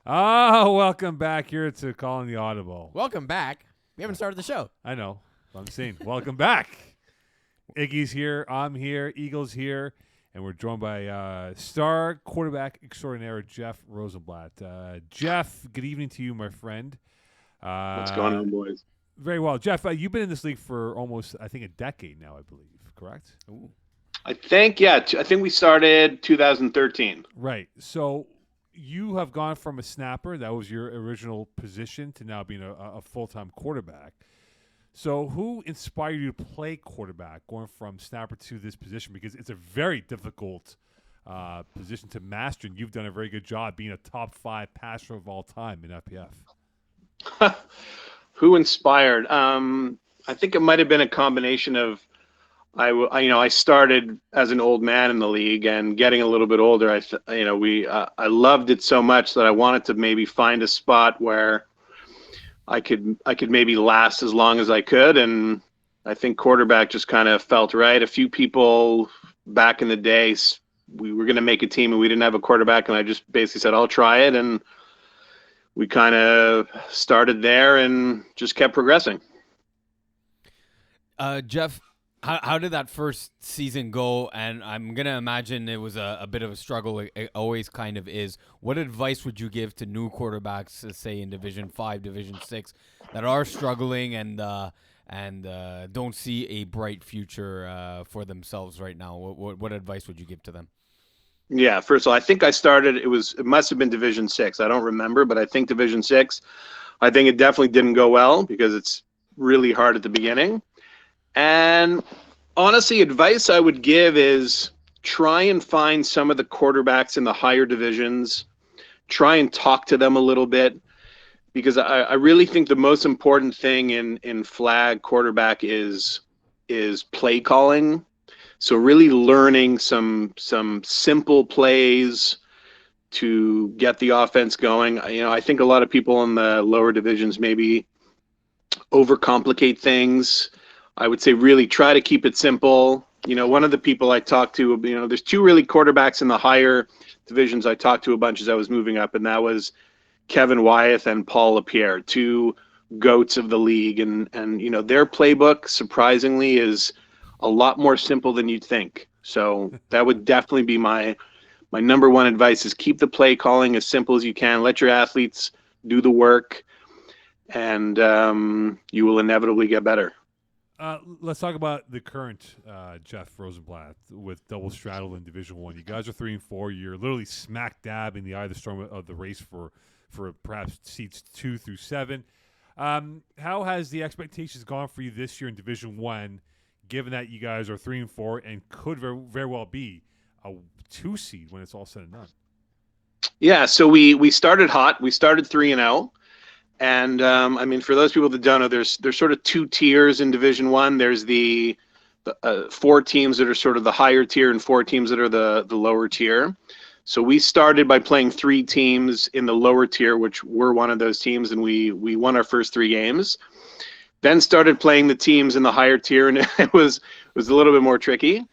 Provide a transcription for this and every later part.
Oh, welcome back here to Calling the Audible. Welcome back. We haven't started the show. I know. I'm saying, welcome back. Iggy's here. I'm here. Eagle's here. And we're joined by star quarterback extraordinaire Jeff Rosenblatt. Jeff, good evening to you, my friend. What's going on, boys? Very well. Jeff, you've been in this league for almost, I think, a decade now, I believe. Correct? Ooh. I think we started 2013. Right. So you have gone from a snapper, that was your original position, to now being a full-time quarterback. So who inspired you to play quarterback, going from snapper to this position? Because it's a very difficult position to master, and you've done a very good job being a top 5 passer of all time in FPF. Who inspired? I think it might have been a combination of I started as an old man in the league, and getting a little bit older, I loved it so much that I wanted to maybe find a spot where I could maybe last as long as I could, and I think quarterback just kind of felt right. A few people back in the day, we were going to make a team and we didn't have a quarterback, and I just basically said I'll try it, and we kind of started there and just kept progressing. Jeff, how did that first season go? And I'm going to imagine it was a bit of a struggle. It always kind of is. What advice would you give to new quarterbacks, say in Division 5, Division 6, that are struggling and don't see a bright future for themselves right now? What advice would you give to them? Yeah, first of all, I think I started, it must have been Division 6. I don't remember, but I think Division 6. I think it definitely didn't go well because it's really hard at the beginning. And honestly, advice I would give is try and find some of the quarterbacks in the higher divisions. Try and talk to them a little bit, because I really think the most important thing in flag quarterback is play calling. So really learning some simple plays to get the offense going. I think a lot of people in the lower divisions maybe overcomplicate things. I would say really try to keep it simple. One of the people I talked to, there's two really quarterbacks in the higher divisions I talked to a bunch as I was moving up, and that was Kevin Wyeth and Paul LaPierre, two goats of the league. And their playbook, surprisingly, is a lot more simple than you'd think. So that would definitely be my number one advice, is keep the play calling as simple as you can. Let your athletes do the work, and you will inevitably get better. Let's talk about the current Jeff Rosenblatt with double straddle in Division 1. You guys are 3-4. You're literally smack dab in the eye of the storm of the race for perhaps seats 2 through 7. How has the expectations gone for you this year in Division 1, given that you guys are 3-4 and could very, very well be a 2 seed when it's all said and done? Yeah, so we started hot. We started 3-0. And for those people that don't know, there's sort of 2 tiers in Division 1. There's the 4 teams that are sort of the higher tier and 4 teams that are the lower tier. So we started by playing 3 teams in the lower tier, which were one of those teams, and we won our first 3 games. Then started playing the teams in the higher tier, and it was a little bit more tricky.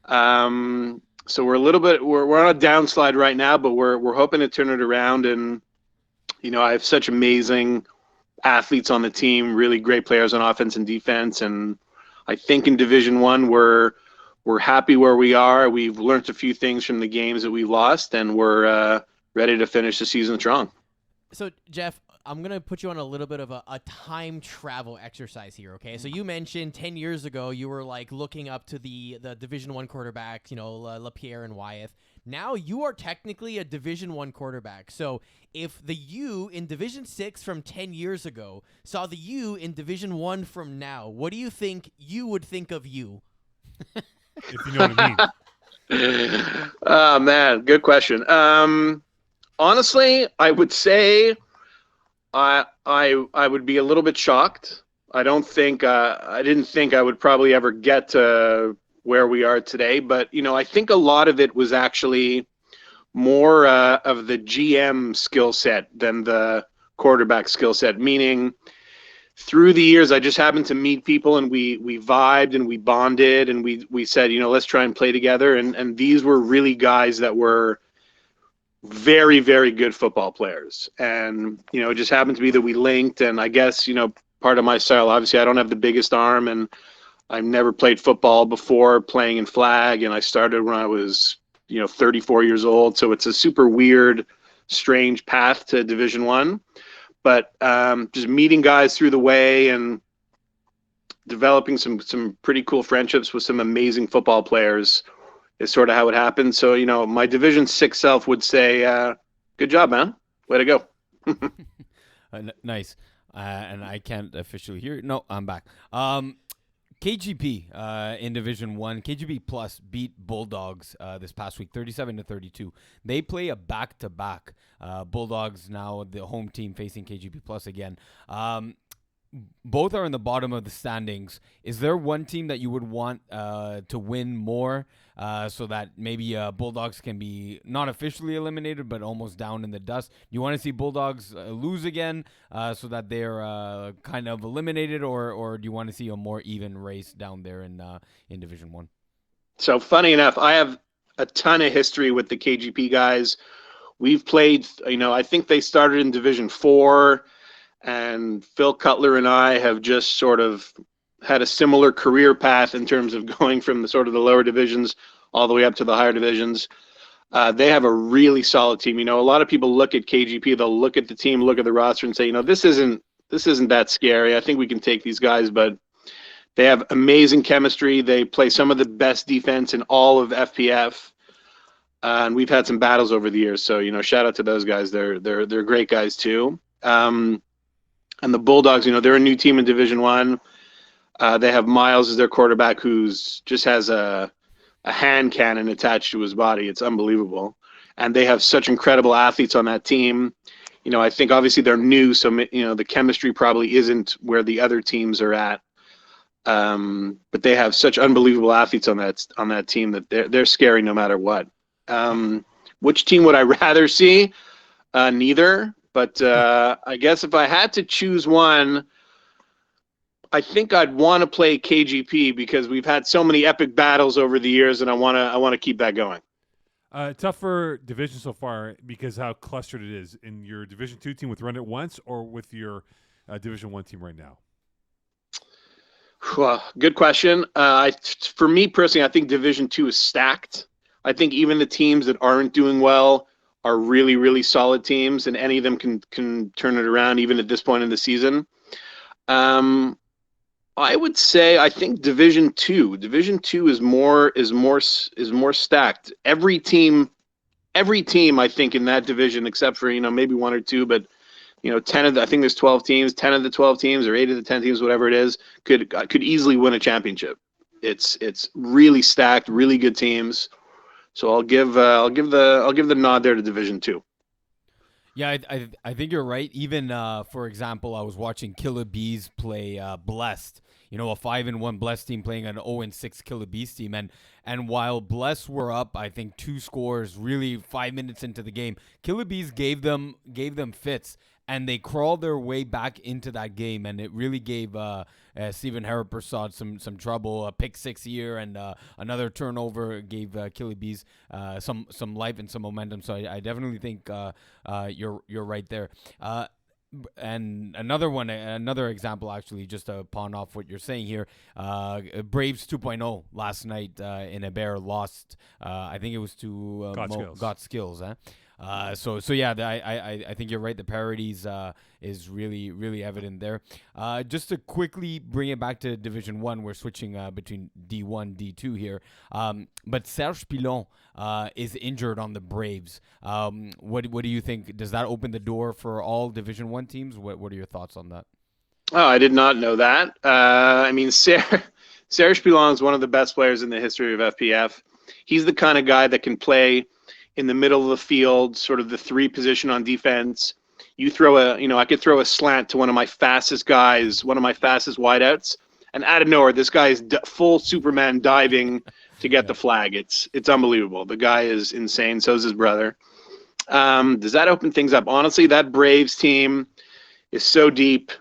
So we're on a downslide right now, but we're hoping to turn it around. And I have such amazing athletes on the team, really great players on offense and defense. And I think in Division 1, we're happy where we are. We've learned a few things from the games that we lost, and we're ready to finish the season strong. So, Jeff, I'm going to put you on a little bit of a time travel exercise here, okay? So you mentioned 10 years ago you were like looking up to the Division 1 quarterbacks, LaPierre and Wyeth. Now you are technically a Division 1 quarterback. So if the you in Division 6 from 10 years ago saw the you in Division 1 from now, what do you think you would think of you? If you know what I mean. Oh, man, good question. Honestly, I would say I would be a little bit shocked. I didn't think I would probably ever get to where we are today, but I think a lot of it was actually more of the GM skill set than the quarterback skill set. Meaning, through the years, I just happened to meet people, and we vibed and we bonded, and we said, let's try and play together. And these were really guys that were very, very good football players. And, it just happened to be that we linked. And I guess, part of my style, obviously I don't have the biggest arm, and I've never played football before playing in flag. And I started when I was, 34 years old. So it's a super weird, strange path to Division One. But just meeting guys through the way and developing some pretty cool friendships with some amazing football players is sort of how it happened. So, my Division 6 self would say, good job, man. Way to go. Nice. And I can't officially hear it. No, I'm back. KGP in Division 1, KGP Plus beat Bulldogs this past week, 37-32. They play a back-to-back. Bulldogs now the home team facing KGP Plus again. Both are in the bottom of the standings. Is there one team that you would want to win more so that maybe Bulldogs can be not officially eliminated but almost down in the dust? Do you want to see Bulldogs lose again so that they're kind of eliminated, or do you want to see a more even race down there in Division 1? So funny enough, I have a ton of history with the KGP guys. We've played, I think they started in Division 4. And Phil Cutler and I have just sort of had a similar career path in terms of going from the sort of the lower divisions all the way up to the higher divisions. They have a really solid team. A lot of people look at KGP, they'll look at the team, look at the roster and say, this isn't that scary. I think we can take these guys, but they have amazing chemistry. They play some of the best defense in all of FPF. And we've had some battles over the years. So, shout out to those guys. They're great guys too. And the Bulldogs, they're a new team in Division 1. They have Miles as their quarterback, who's just has a hand cannon attached to his body. It's unbelievable. And they have such incredible athletes on that team. I think obviously they're new, so the chemistry probably isn't where the other teams are at. But they have such unbelievable athletes on that team that they're scary no matter what. Which team would I rather see? Neither. But I guess if I had to choose one, I think I'd want to play KGP because we've had so many epic battles over the years, and I want to keep that going. Tougher division so far because how clustered it is in your Division 2 team with Run It Once or with your Division 1 team right now. Well, good question. For me personally, I think Division 2 is stacked. I think even the teams that aren't doing well are really, really solid teams, and any of them can turn it around even at this point in the season. I would say I think Division 2 is more stacked. Every team I think in that division, except for maybe one or two, but 10 of I think there's 12 teams, 10 of the 12 teams or 8 of the 10 teams, whatever it is, could easily win a championship. It's really stacked, really good teams. So I'll give the nod there to Division 2. Yeah, I think you're right. Even for example, I was watching Killer Bees play Blessed. A 5-1 Blessed team playing an 0-6 Killer Bees team, and while Blessed were up, I think 2 scores really 5 minutes into the game, Killer Bees gave them fits. And they crawled their way back into that game, and it really gave Stephen Haraprasad some trouble. A pick 6 here and another turnover gave Killer Bees some life and some momentum. So I definitely think you're right there. And another example, actually, just to pawn off what you're saying here, Braves 2.0 last night in a bear lost. I think it was to Got Skills. So yeah, I think you're right. The parodies is really, really evident there. Just to quickly bring it back to Division 1, we're switching between D1, D2 here. But Serge Pilon is injured on the Braves. What do you think? Does that open the door for all Division 1 teams? What are your thoughts on that? Oh, I did not know that. Serge Pilon is one of the best players in the history of FPF. He's the kind of guy that can play in the middle of the field, sort of the 3 position on defense. You throw I could throw a slant to one of my fastest guys, one of my fastest wideouts, and out of nowhere, this guy is full Superman diving to get the flag. It's unbelievable. The guy is insane. So is his brother. Does that open things up? Honestly, that Braves team is so deep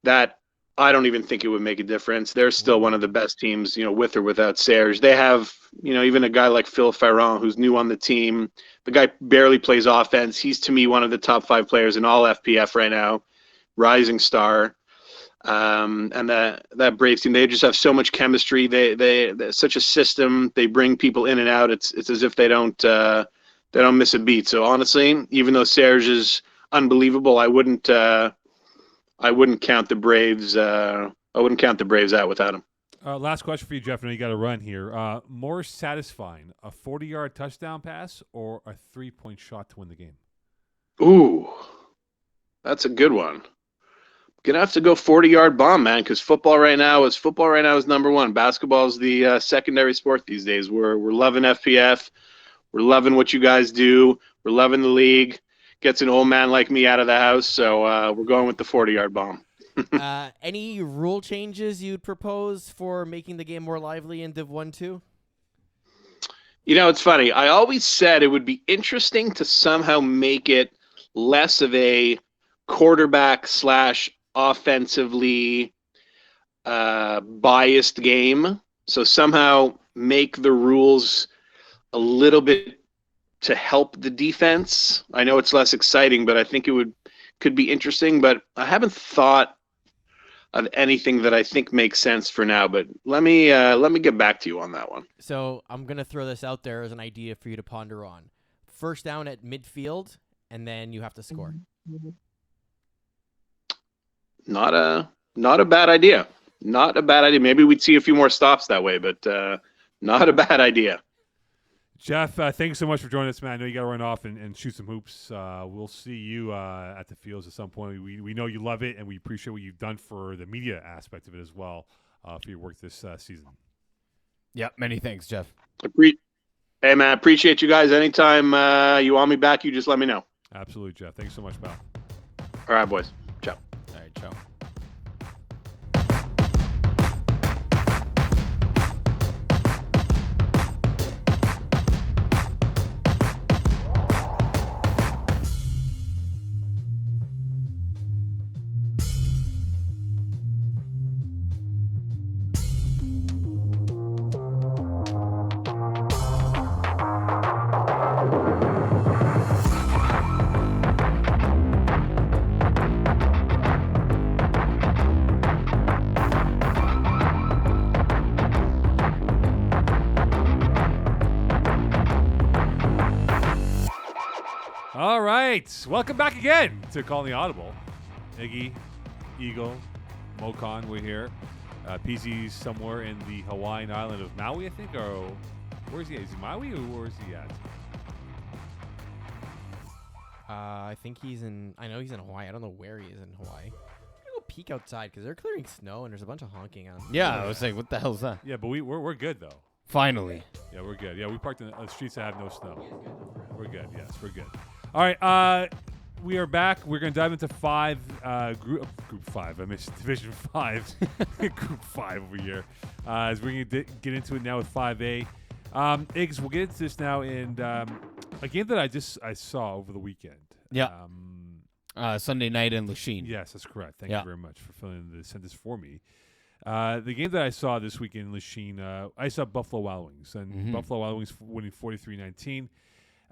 that I don't even think it would make a difference. They're still one of the best teams, with or without Serge. They have, even a guy like Phil Ferrand, who's new on the team. The guy barely plays offense. He's, to me, one of the top 5 players in all FPF right now. Rising star. And that Braves team, they just have so much chemistry. They're such a system. They bring people in and out. It's as if they don't miss a beat. So honestly, even though Serge is unbelievable, I wouldn't count the Braves. I wouldn't count the Braves out without him. Last question for you, Jeff. I know you got to run here. More satisfying, a 40-yard touchdown pass or a 3-point shot to win the game? Ooh, that's a good one. Gonna have to go 40-yard bomb, man, because football right now is number one. Basketball is the secondary sport these days. We're loving FPF. We're loving what you guys do. We're loving the league. Gets an old man like me out of the house, so we're going with the 40-yard bomb. Any rule changes you'd propose for making the game more lively in Div 1-2? It's funny. I always said it would be interesting to somehow make it less of a quarterback / offensively biased game. So somehow make the rules a little bit to help the defense. I know it's less exciting, but I think could be interesting. But I haven't thought of anything that I think makes sense for now. But let me get back to you on that one. So I'm gonna throw this out there as an idea for you to ponder on. First down at midfield, and then you have to score. Not a bad idea. Not a bad idea. Maybe we'd see a few more stops that way, but not a bad idea. Jeff, thanks so much for joining us, man. I know you got to run off and shoot some hoops. We'll see you at the fields at some point. We know you love it, and we appreciate what you've done for the media aspect of it as well for your work this season. Yeah, many thanks, Jeff. Hey, man, appreciate you guys. Anytime you want me back, you just let me know. Absolutely, Jeff. Thanks so much, pal. All right, boys. Ciao. All right, ciao. All right. Welcome back again to Calling the Audible. Iggy, Eagle, Mokan, we're here. PZ's somewhere in the Hawaiian island of Maui, I think, or where is he at? Is he Maui or where is he at? I think I know he's in Hawaii. I don't know where he is in Hawaii. I'm gonna go peek outside because they're clearing snow and there's a bunch of honking on. Yeah, I was like, what the hell's that? Yeah, but we're good though. Finally. Yeah, we're good. Yeah, we parked in the streets that have no snow. We're good. Yes, we're good. All right, we are back. We're going to dive into Group 5. I missed Division 5. Group 5 over here. As we're going to get into it now with 5A. Iggs, we'll get into this now. And a game that I saw over the weekend. Yeah. Sunday night in Lachine. Yes, that's correct. Thank you very much for filling in the sentence for me. The game that I saw this weekend in Lachine, I saw Buffalo Wild Wings. And Buffalo Wild Wings winning 43-19.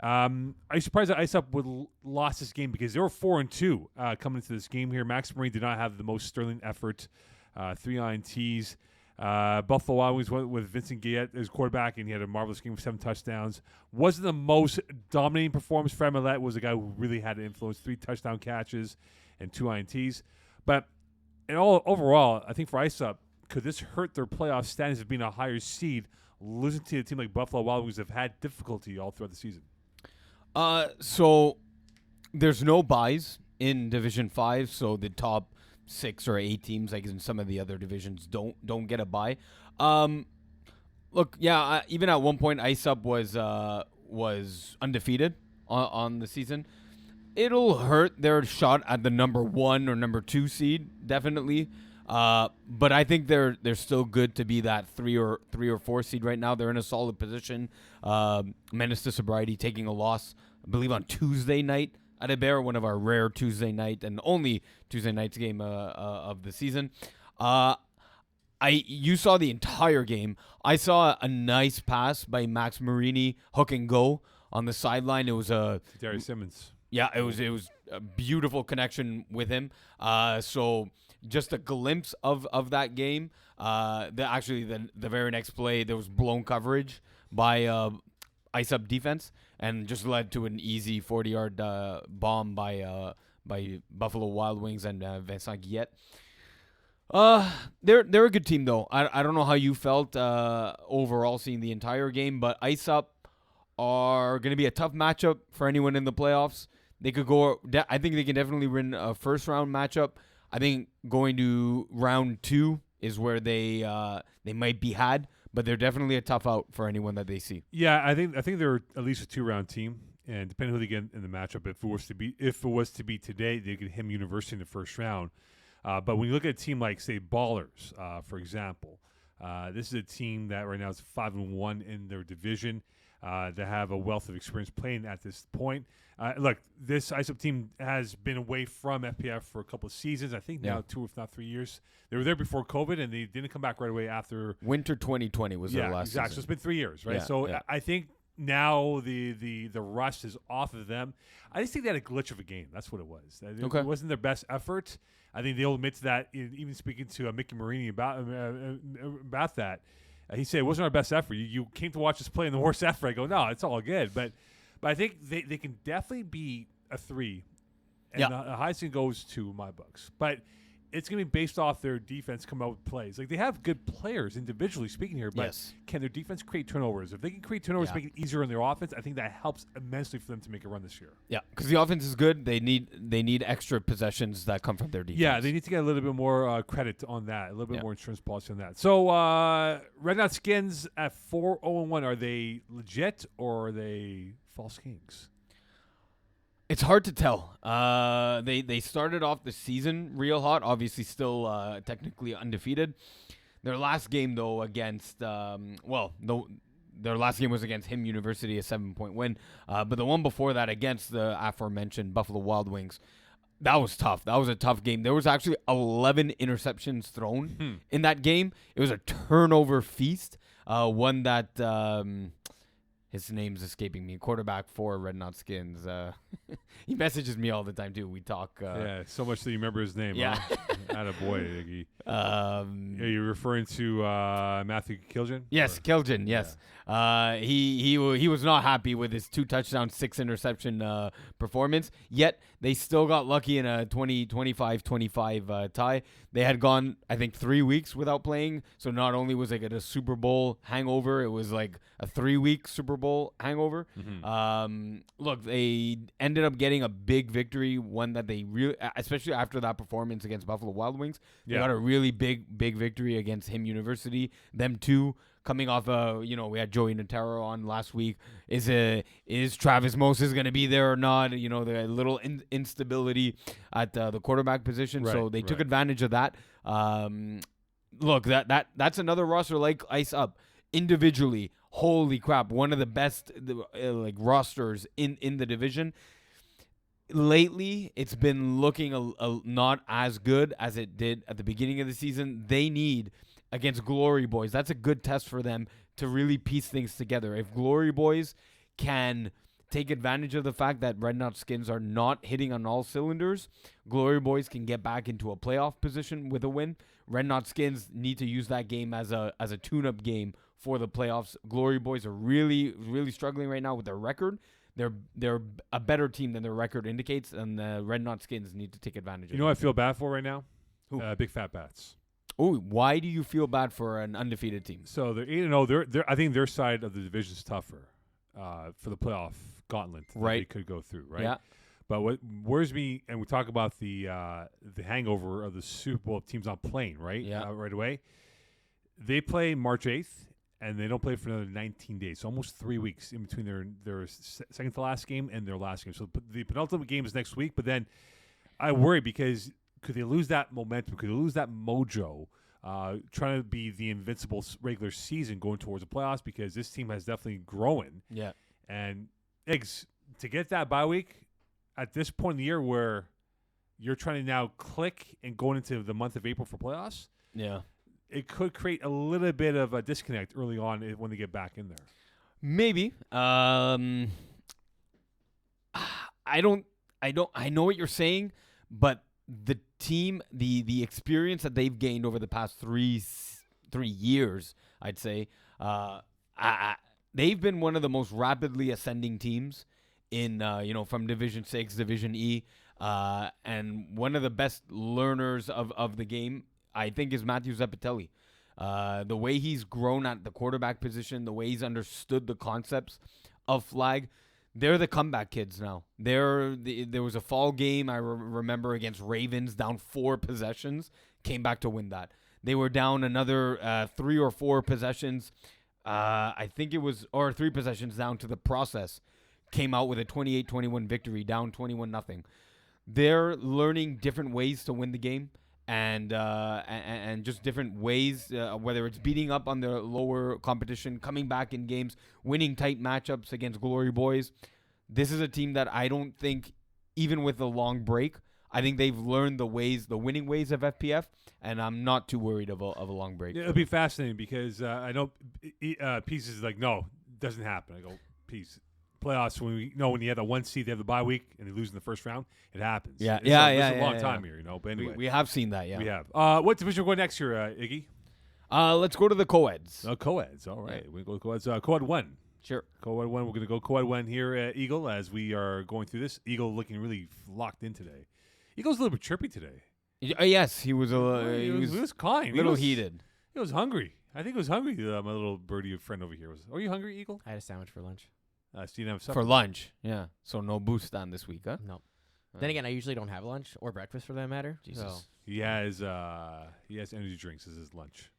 I'm surprised that Ice Up lost this game because they were 4-2 coming into this game here. Max Marine did not have the most sterling effort. 3 INTs. Buffalo Wild Wings went with Vincent Gayette as quarterback, and he had a marvelous game with 7 touchdowns. Wasn't the most dominating performance. Fred Millette was a guy who really had influence. 3 touchdown catches and 2 INTs. But overall, I think for Ice Up, could this hurt their playoff standings of being a higher seed, losing to a team like Buffalo Wild Wings that have had difficulty all throughout the season? So there's no buys in Division 5, so the top 6 or 8 teams, like in some of the other divisions, don't get a buy. Look, yeah, even at one point, Ice Up was undefeated on the season. It'll hurt their shot at the number 1 or number 2 seed, definitely. But I think they're still good to be that 3 or 4 seed right now. They're in a solid position. Menace to Sobriety taking a loss, I believe, on Tuesday night at Bear, one of our rare Tuesday night and only Tuesday night's game of the season. You saw the entire game. I saw a nice pass by Max Marini, hook and go on the sideline. It was a Darius Simmons. Yeah, it was a beautiful connection with him. So just a glimpse of that game. The very next play there was blown coverage by ice up defense and just led to an easy 40-yard bomb by Buffalo Wild Wings and Vincent Guillet. They're a good team though. I don't know how you felt overall seeing the entire game, but Ice Up are going to be a tough matchup for anyone in the playoffs. They could go. I think they can definitely win a first round matchup. I think going to round 2 is where they might be had, but they're definitely a tough out for anyone that they see. Yeah, I think they're at least a 2-round team, and depending who they get in the matchup, if it was to be today, they could him University in the first round. But when you look at a team like say Ballers, for example, this is a team that right now is 5-1 in their division. They have a wealth of experience playing at this point. Look, this ISOP team has been away from FPF for a couple of seasons. I think now 2 if not 3 years. They were there before COVID, and they didn't come back right away after. Winter 2020 was their last exactly. season. So it's been 3 years, right? Yeah, So yeah. I think now the rust is off of them. I just think they had a glitch of a game. That's what it was. It wasn't their best effort. I think they'll admit to that. Even speaking to Mickey Marini about that. He said it wasn't our best effort. You came to watch us play in the worst effort. I go, no, it's all good. But I think they can definitely be a 3. And the highest thing goes to my books. But it's going to be based off their defense come out with plays. Like, they have good players individually speaking here, but can their defense create turnovers? If they can create turnovers, make it easier on their offense, I think that helps immensely for them to make a run this year. Yeah, because the offense is good. They need extra possessions that come from their defense. Yeah, they need to get a little bit more credit on that, a little bit more insurance policy on that. So, Red Knot Skins at 4-0-1, are they legit or are they false kings? It's hard to tell. They started off the season real hot. Obviously, still technically undefeated. Their last game though against their last game was against Him University, a 7-point win. But the one before that against the aforementioned Buffalo Wild Wings, that was tough. That was a tough game. There was actually 11 interceptions thrown in that game. It was a turnover feast. One that. His name's escaping me. Quarterback for Red Knot Skins. He messages me all the time too. We talk. So much that you remember his name. Yeah. Huh? Attaboy, Iggy. Are you referring to Matthew Kiljan? Yes, Kiljan. Yes. Yeah. He was not happy with his 2 touchdowns, 6 interception performance. Yet they still got lucky in a 25-25 tie. They had gone, I think, 3 weeks without playing. So not only was it a Super Bowl hangover, it was like a 3-week Super Bowl hangover. Mm-hmm. Look, they ended up getting a big victory, one that they really, especially after that performance against Buffalo Wild Wings, they got a really big victory against Him University. Them too, coming off we had Joey Notaro on last week. Is Travis Moses going to be there or not? The little instability at the quarterback position. Right, so they took advantage of that. Look, that's another roster like Ice Up. Individually, holy crap, one of the best rosters in the division. Lately, it's been looking not as good as it did at the beginning of the season. They need, against Glory Boys, that's a good test for them to really piece things together. If Glory Boys can take advantage of the fact that Red Knot Skins are not hitting on all cylinders, Glory Boys can get back into a playoff position with a win. Red Knot Skins need to use that game as a tune-up game for the playoffs. Glory Boys are really, really struggling right now with their record. They're a better team than their record indicates, and the Red Knot Skins need to take advantage of it. You know what I feel bad for right now? Who? Big Fat Bats. Oh, why do you feel bad for an undefeated team? So they're 8-0. I think their side of the division is tougher for the playoff gauntlet that they could go through, right? Yeah. But what worries me, and we talk about the hangover of the Super Bowl teams not playing, right? Yeah. Right away. They play March 8th, and they don't play for another 19 days. So almost 3 weeks in between their second to last game and their last game. So the penultimate game is next week, but then I worry because could they lose that momentum? Could they lose that mojo trying to be the invincible regular season going towards the playoffs? Because this team has definitely grown. Yeah. And Iggs, to get that bye week at this point in the year where you're trying to now click and going into the month of April for playoffs, Yeah. it could create a little bit of a disconnect early on when they get back in there. Maybe. I know what you're saying, but the team, the experience that they've gained over the past 3 years, I'd say, they've been one of the most rapidly ascending teams in from Division 6, Division E, and one of the best learners of the game, I think, is Matthew Zepatelli. The way he's grown at the quarterback position, the way he's understood the concepts of flag. They're the comeback kids now. There was a fall game I remember against Ravens, down 4 possessions, came back to win that. They were down another 3 or 4 possessions. I think it was, or 3 possessions down to the process. Came out with a 28-21 victory, down 21-0. They're learning different ways to win the game, and just different ways, whether it's beating up on the lower competition, coming back in games, winning tight matchups against Glory Boys. This is a team that I don't think, even with a long break, I think they've learned the winning ways of FPF, and I'm not too worried of a long break. Yeah, it'll be fascinating because I know Peace is like, no, it doesn't happen. I go, Peace. Playoffs, when you have the 1 seed, they have the bye week, and they lose in the first round, it happens. Yeah, it's a long time here, But anyway, we have seen that. Yeah, we have. What division will go next year, Iggy? Let's go to the co-eds. Co-eds. All right, we go co-eds. Co-ed 1. Sure. Co-ed 1. We're going to go co-ed 1 here at Eagle as we are going through this. Eagle looking really locked in today. Eagle's a little bit chirpy today. Yes, he was he was kind. A little heated. He was hungry. I think he was hungry. My little birdie friend over here was. Are you hungry, Eagle? I had a sandwich for lunch. So you didn't have supper. For lunch, yeah. So no boost on this week, huh? No. Then again, I usually don't have lunch or breakfast for that matter. Jesus. So He has energy drinks as his lunch.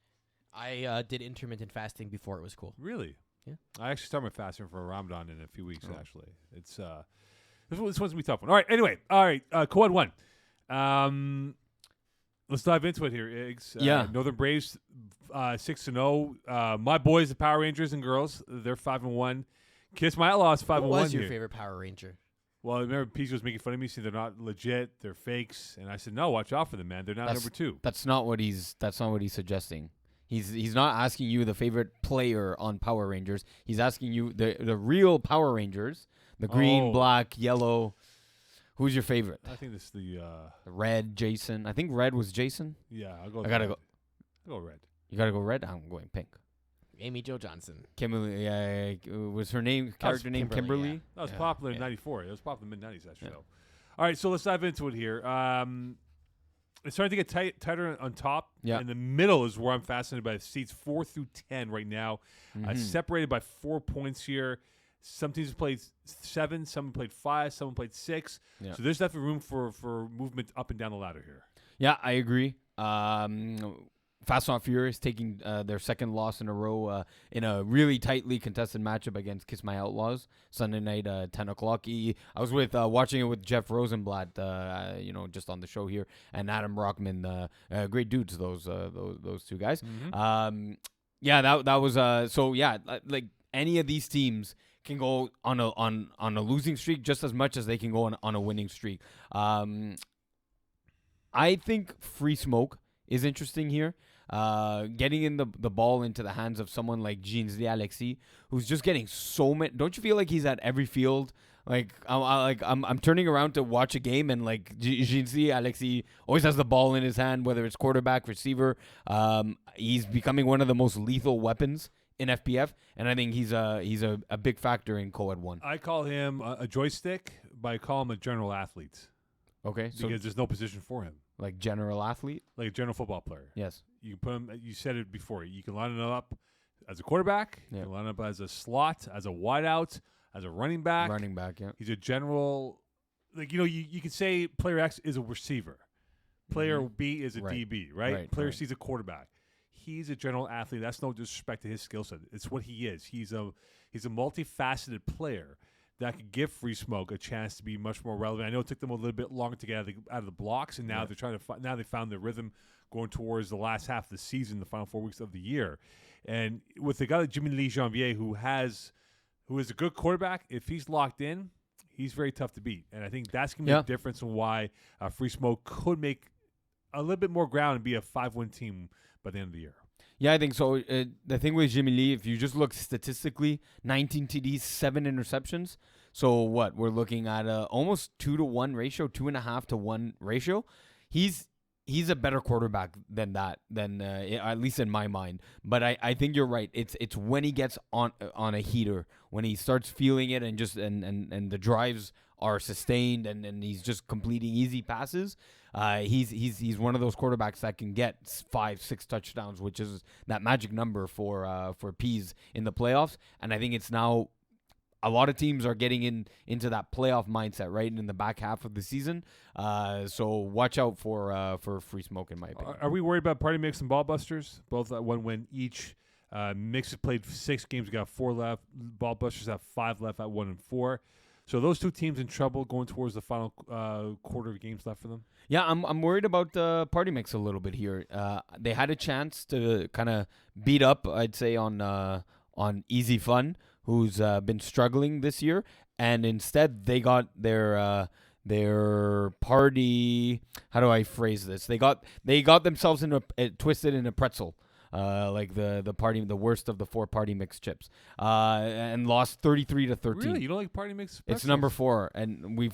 I did intermittent fasting before it was cool. Really? Yeah. I actually start my fasting for Ramadan in a few weeks. Actually, it's this one's gonna be a tough one. All right. Anyway, co-ed 1. Let's dive into it here, Iggs. Yeah. Northern Braves 6-0. My boys, the Power Rangers and girls, they're 5-1. Kiss My Outlaws 5-1. What was your here. favorite Power Ranger? Well, I remember Peach was making fun of me, saying they're not legit, they're fakes, and I said, no, watch out for them, man. They're not number 2. That's not what he's suggesting. He's not asking you the favorite player on Power Rangers. He's asking you the real Power Rangers, the green, black, yellow. Who's your favorite? I think this is the red, Jason. I think red was Jason. Yeah, I'll go. I gotta red. go. I'll go red. You gotta go red. I'm going pink. Amy Jo Johnson. Kimberly, was her character name Kimberly? Yeah. That was popular in '94. It was popular in the mid '90s, that show. All right, so let's dive into it here. It's starting to get tighter on top. Yeah. In the middle is where I'm fascinated by. Seats 4 through 10 right now, separated by 4 points here. Some teams have played 7, some played 5, some played 6. Yeah. So there's definitely room for movement up and down the ladder here. Yeah, I agree. Fast and Furious taking their second loss in a row in a really tightly contested matchup against Kiss My Outlaws Sunday night, 10 o'clock. I was watching it with Jeff Rosenblatt, just on the show here, and Adam Brockman. Great dudes, those 2 guys. Mm-hmm. That was so. Yeah, like any of these teams can go on a losing streak just as much as they can go on a winning streak. I think Free Smoke is interesting here. Getting in the ball into the hands of someone like Jean-Z Alexis, who's just getting so many. Don't you feel like he's at every field? Like I'm turning around to watch a game, and like Jean-Z Alexis always has the ball in his hand, whether it's quarterback, receiver. He's becoming one of the most lethal weapons in FPF, and I think he's a big factor in co-ed 1. I call him a joystick, but I call him a general athlete. Okay, so because there's no position for him. Like general athlete? Like a general football player. Yes. You can put him, you said it before, you can line him up as a quarterback, you can line him up as a slot, as a wideout, as a running back. Running back, yeah. He's a general, you could say player X is a receiver. Player B is a DB, right? Player C is a quarterback. He's a general athlete. That's no disrespect to his skill set. It's what he is. He's a multifaceted player that could give Free Smoke a chance to be much more relevant. I know it took them a little bit longer to get out of the blocks, and now they're trying to now they found their rhythm going towards the last half of the season, the final 4 weeks of the year. And with the guy like Jimmy Lee Janvier, who is a good quarterback, if he's locked in, he's very tough to beat. And I think that's going to be the difference in why Free Smoke could make a little bit more ground and be a 5-win team by the end of the year. Yeah, I think so. The thing with Jimmy Lee, if you just look statistically, 19 TDs, 7 interceptions. So what? We're looking at almost 2-to-1 ratio, 2.5 to 1 ratio. He's a better quarterback than that, at least in my mind. But I think you're right. It's when he gets on a heater, when he starts feeling it, and just and the drives are sustained, and he's just completing easy passes. He's one of those quarterbacks that can get 5-6 touchdowns, which is that magic number for Pease in the playoffs. And I think it's now a lot of teams are getting into that playoff mindset, right, in the back half of the season. So watch out for free smoke, in my opinion. Are we worried about Party Mix and Ball Busters? Both at 1 win each. Mix has played 6 games. We got 4 left. Ball Busters have 5 left at 1-4. So those two teams in trouble going towards the final quarter of games left for them. Yeah, I'm worried about Party Mix a little bit here. They had a chance to kind of beat up, I'd say, on Easy Fun, who's been struggling this year, and instead they got their party. How do I phrase this? They got themselves twisted in a pretzel. Like the worst of the 4 Party Mix chips, and lost 33-13. Really, you don't like Party Mix? It's number 4, and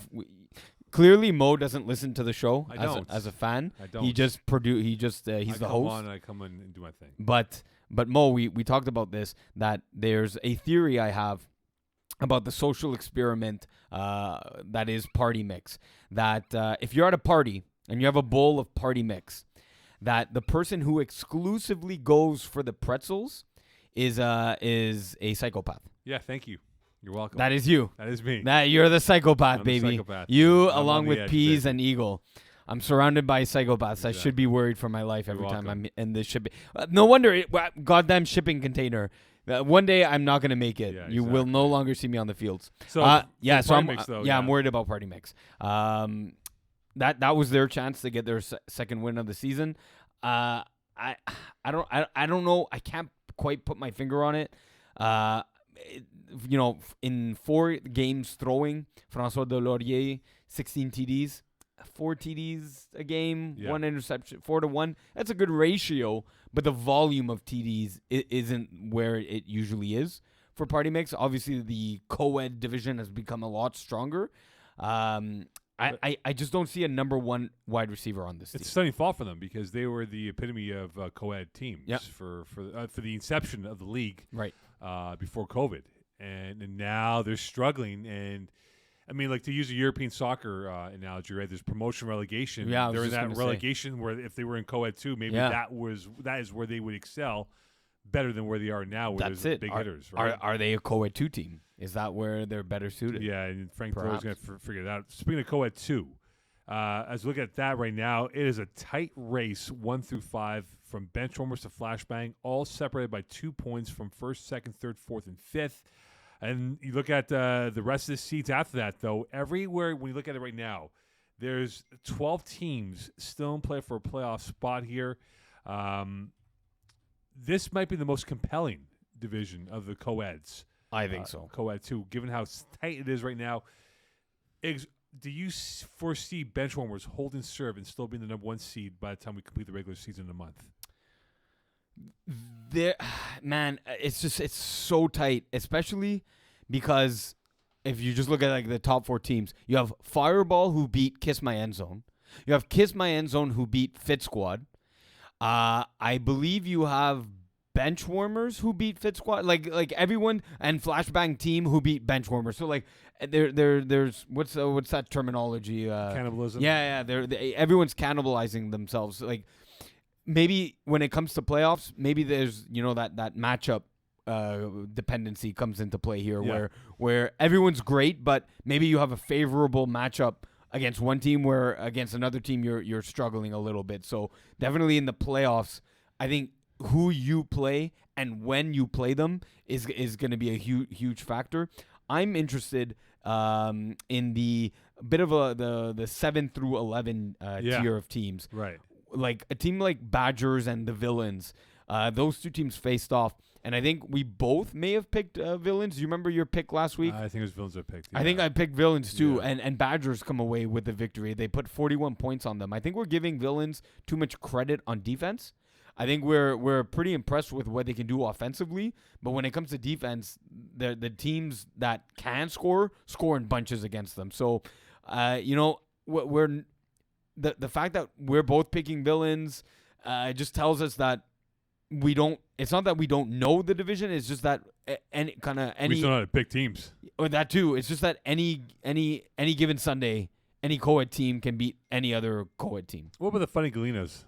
clearly Mo doesn't listen to the show. I don't. As a fan. I don't. He just he's the host. I come on and do my thing. But Mo, we talked about this, that there's a theory I have about the social experiment that is Party Mix. That if you're at a party and you have a bowl of Party Mix, that the person who exclusively goes for the pretzels is a psychopath. Yeah, thank you. You're welcome. That is you. That is me. You're the psychopath, I'm baby. the psychopath. You, I'm along on the with edge Peas there. and Eagle. I'm surrounded by psychopaths. Exactly. I should be worried for my life You're every time welcome. I'm in this shipping. No wonder, goddamn shipping container. One day I'm not gonna make it. Yeah, You will exactly. no longer see me on the fields. So yeah, for so Party I'm Mix, though, I'm worried about Party Mix. That was their chance to get their second win of the season. I don't know. I can't quite put my finger on it. In 4 games throwing, François Delaurier, 16 TDs, 4 TDs a game, 1 interception, 4-1. That's a good ratio, but the volume of TDs isn't where it usually is for Party Mix. Obviously, the co-ed division has become a lot stronger. I just don't see a number 1 wide receiver on this team. It's a stunning fall for them because they were the epitome of co-ed teams Yep. for the inception of the league, Right. Before COVID, and now they're struggling. And I mean, like, to use a European soccer analogy, right? There's promotion, relegation. Yeah, I was they're in just that gonna say. relegation where if they were in co-ed too, maybe Yeah. that is where they would excel better than where they are now, where That's there's it. big hitters. Right? Are they a co-ed 2 team? Is that where they're better suited? Yeah, and Frank Perhaps. Thoreau's going to figure that out. Speaking of co-ed 2, as we look at that right now, it is a tight race, 1 through 5, from bench warmers to flashbang, all separated by 2 points from first, second, third, fourth, and fifth. And you look at the rest of the seeds after that, though, everywhere, when you look at it right now, there's 12 teams still in play for a playoff spot here. This might be the most compelling division of the co-eds. I think so. Co-ed 2, given how tight it is right now. Do you foresee benchwarmers holding serve and still being the number 1 seed by the time we complete the regular season in a month? Man, it's so tight, especially because if you just look at like the top 4 teams, you have Fireball who beat Kiss My End Zone. You have Kiss My End Zone who beat Fit Squad. I believe you have Benchwarmers who beat Fit Squad, like everyone, and Flashbang Team who beat Benchwarmers. So like there's what's that terminology? Cannibalism. Yeah. Everyone's cannibalizing themselves. Like maybe when it comes to playoffs, maybe there's that matchup dependency comes into play here, Yeah. where everyone's great, but maybe you have a favorable matchup against one team where against another team you're struggling a little bit. So definitely in the playoffs, I think who you play and when you play them is going to be a huge factor. I'm interested in the bit of the 7 through 11 tier of teams. Right. Like a team like Badgers and the Villains, those two teams faced off. And I think we both may have picked Villains. Do you remember your pick last week? I think it was Villains I picked. I think I picked Villains too, Yeah. and Badgers come away with the victory. They put 41 points on them. I think we're giving Villains too much credit on defense. I think we're pretty impressed with what they can do offensively, but when it comes to defense, the teams that can score in bunches against them. So, we're the fact that we're both picking Villains just tells us that we don't. It's not that we don't know the division. It's just that any we just don't know how to pick teams. or that too. It's just that any given Sunday, any co-ed team can beat any other co-ed team. What about the Funny Galinas?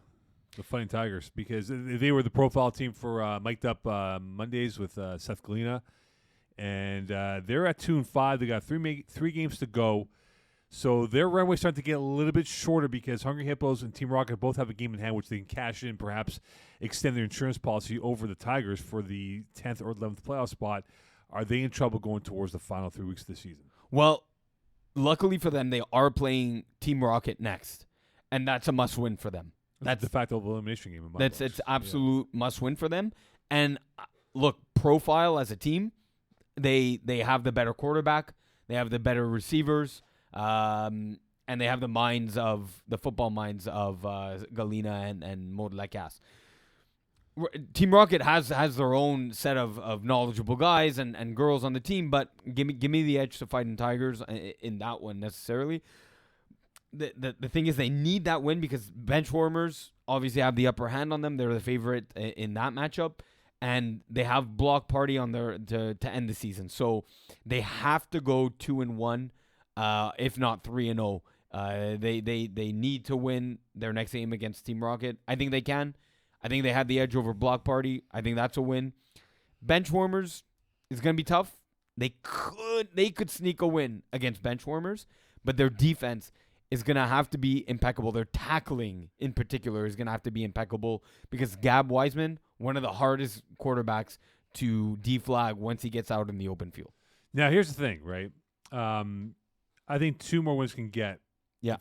The Funny Tigers, because they were the profile team for Mic'd Up Mondays with Seth Galina, and they're at 2-5. They got three games to go, so their runway's starting to get a little bit shorter because Hungry Hippos and Team Rocket both have a game in hand, which they can cash in, perhaps extend their insurance policy over the Tigers for the 10th or 11th playoff spot. Are they in trouble going towards the final 3 weeks of the season? Well, luckily for them, they are playing Team Rocket next, and that's a must-win for them. That's the fact of elimination game. In my It's books. absolute must-win for them. And look, profile as a team, they have the better quarterback, they have the better receivers, and they have the football minds of Galina and Maud Lacasse. Team Rocket has their own set of knowledgeable guys and girls on the team, but give me the edge to fighting Tigers in that one necessarily. The thing is they need that win because Benchwarmers obviously have the upper hand on them. They're the favorite in that matchup, and they have Block Party on their to end the season. So they have to go 2-1, if not 3-0. They need to win their next game against Team Rocket. I think they can. I think they have the edge over Block Party. I think that's a win. Benchwarmers is going to be tough. They could sneak a win against Benchwarmers, but their defense is going to have to be impeccable. Their tackling, in particular, is going to have to be impeccable because Gab Wiseman, one of the hardest quarterbacks to deflag once he gets out in the open field. Now, here's the thing, right? I think 2 more wins can get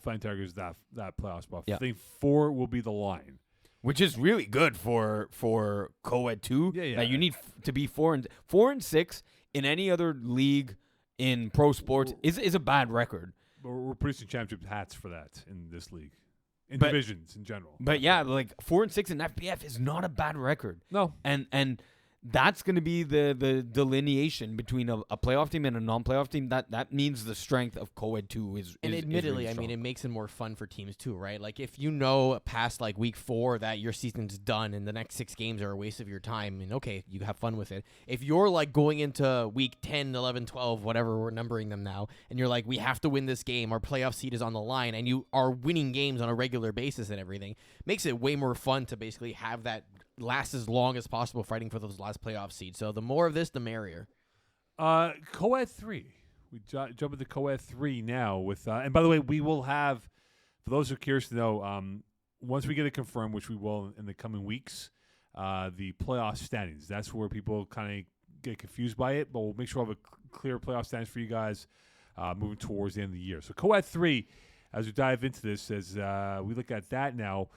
Flying Tigers that playoff spot. Yeah. I think 4 will be the line. Which is really good for co-ed 2. Yeah. That you need to be 4 and 6 in any other league in pro sports is a bad record. But we're producing championship hats for that in this league, in But- divisions in general. But yeah, like 4 and 6 in FBF is not a bad record. No. And that's going to be the delineation between a playoff team and a non-playoff team. That means the strength of co-ed 2 is And is admittedly, really I mean, strong. it makes it more fun for teams too, right? Like if you know past like week 4 that your season's done and the next 6 games are a waste of your time, and okay, you have fun with it. If you're like going into week 10, 11, 12, whatever we're numbering them now, and you're like, we have to win this game, our playoff seed is on the line, and you are winning games on a regular basis and everything, makes it way more fun to basically have that last as long as possible fighting for those last playoff seeds. So the more of this, the merrier. Co-ed 3. We jump into co-ed 3 now with and by the way, we will have, for those who are curious to know, once we get it confirmed, which we will in the coming weeks, the playoff standings. That's where people kind of get confused by it, but we'll make sure we have a clear playoff standings for you guys moving towards the end of the year. So co-ed 3, as we dive into this, as we look at that now,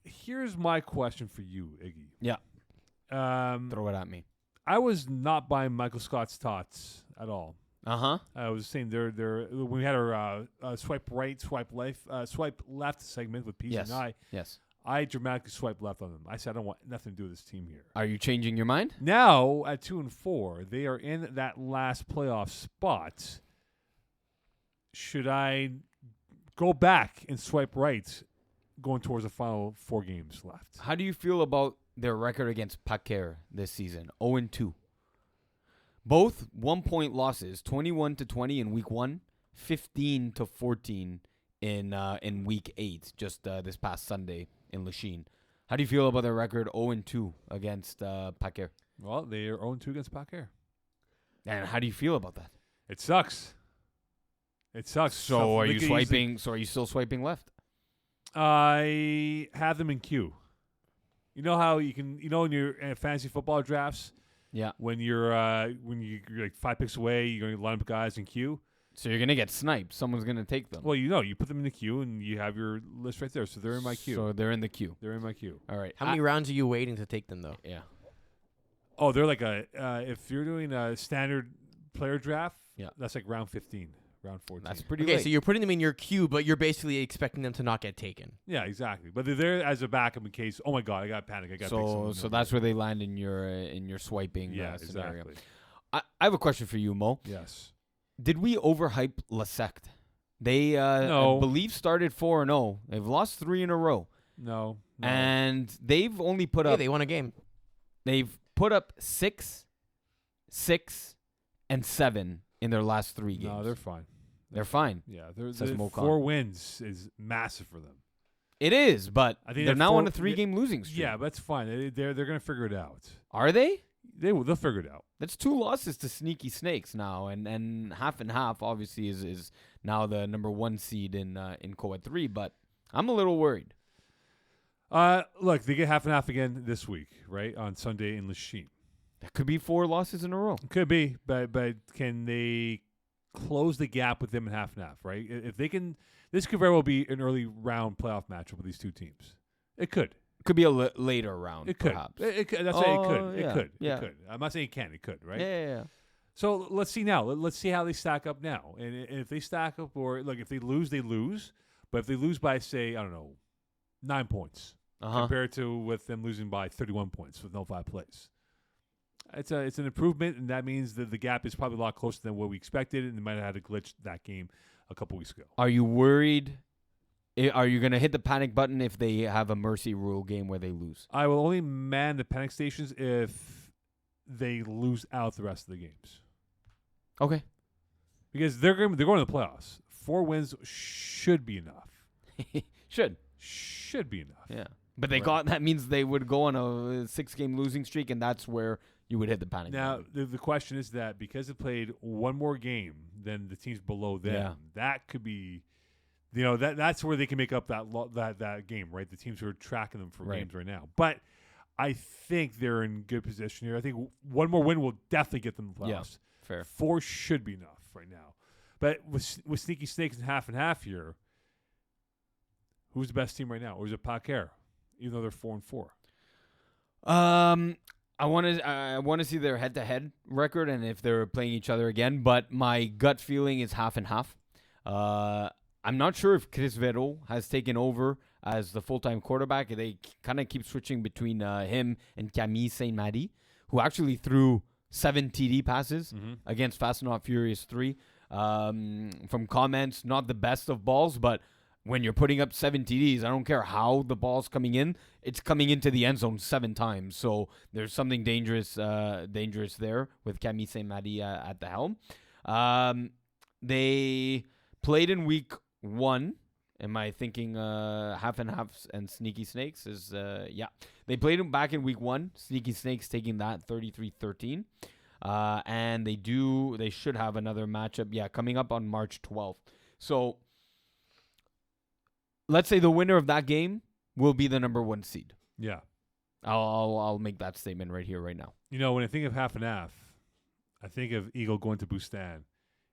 here's my question for you, Iggy. Yeah. Um, Throw it at me. I was not buying Michael Scott's thoughts at all. Uh-huh. I was saying they're when we had our swipe right, swipe left segment with Peace Yes. and Yes. I dramatically swiped left on them. I said I don't want nothing to do with this team here. Are you changing your mind? Now at 2-4, they are in that last playoff spot. Should I go back and swipe right, going towards the final 4 games left? How do you feel about their record against Paquer this season? 0-2. Both 1-point losses, 21-20 in week 1, 15-14 in week 8, just this past Sunday in Lachine. How do you feel about their record 0-2 against Paquer? Well, they are 0-2 against Paquer. And how do you feel about that? It sucks. It sucks. So are you Lickety swiping? So are you still swiping left? I have them in queue. You know how you can, in your fantasy football drafts, Yeah. when you're like 5 picks away, you're going to line up guys in queue. So you're gonna get sniped. Someone's gonna take them. Well, you put them in the queue and you have your list right there. So they're in my queue. So they're in the queue. They're in my queue. All right. How many rounds are you waiting to take them though? Yeah. Oh, they're like if you're doing a standard player draft, Yeah. that's like round 15, round 14. That's pretty Okay, late. so you're putting them in your queue, but you're basically expecting them to not get taken. Yeah, exactly. But they're there as a backup in case. Oh my God, I got panic. I got so that's where they land in your swiping yeah, scenario. exactly. I have a question for you, Mo. Yes. Did we overhype Lasect? They No. I believe started 4-0. They've lost 3 in a row, No. and they've only put Hey, up they won a game. they've put up 6, 6, and 7 in their last 3 games. No, they're fine. They're fine. Yeah, Says Mo Khan. 4 wins is massive for them. It is, but I think they're that now 4 on a 3-game losing streak. Yeah, but that's fine. They're going to figure it out. Are they? They'll figure it out. That's 2 losses to Sneaky Snakes now, and half and half obviously is now the number 1 seed in Co-Ed 3. But I'm a little worried. Look, they get half and half again this week, right on Sunday in Lachine. That could be 4 losses in a row. Could be, but can they close the gap with them in half and half? Right? If they can, this could very well be an early round playoff matchup with these two teams. It could. Could be a later round, It could. perhaps. It could. That's why it could. yeah, It could. yeah. It could. I'm not saying it can. It could. Right? Yeah. So let's see now. Let's see how they stack up now. And if they stack up, or look, if they lose, they lose. But if they lose by, say, I don't know, 9 points compared to with them losing by 31 points with no 5 plays, it's an improvement, and that means that the gap is probably a lot closer than what we expected, and they might have had a glitch that game a couple weeks ago. Are you worried? Are you going to hit the panic button if they have a mercy rule game where they lose? I will only man the panic stations if they lose out the rest of the games. Okay. Because they're going to the playoffs. 4 wins should be enough. Should be enough. Yeah. But they Right. that means they would go on a 6-game losing streak, and that's where you would hit the panic Now, button. the question is that because they played one more game than the teams below them, Yeah. that could be, that's where they can make up that game, right? The teams who are tracking them for Right. games right now. But I think they're in good position here. I think one more win will definitely get them the Yeah. playoffs. Fair. 4 should be enough right now. But with Sneaky Snakes and half here, who's the best team right now? Or is it Paquer, even though they're 4-4? I want to see their head-to-head record and if they're playing each other again. But my gut feeling is half and half. I'm not sure if Chris Vero has taken over as the full-time quarterback. They kind of keep switching between him and Camille Saint-Marie, who actually threw 7 TD passes against Fast and Not Furious 3. From comments, not the best of balls, but when you're putting up 7 TDs, I don't care how the ball's coming in, it's coming into the end zone 7 times. So there's something dangerous there with Camille Saint-Marie at the helm. They played in week 1. Am I thinking half and half and Sneaky Snakes is yeah. They played them back in week 1. Sneaky Snakes taking that 33-13. And they should have another matchup coming up on March 12th. So let's say the winner of that game will be the number 1 seed. Yeah. I'll make that statement right here, right now. When I think of half and half, I think of Eagle going to Bustan,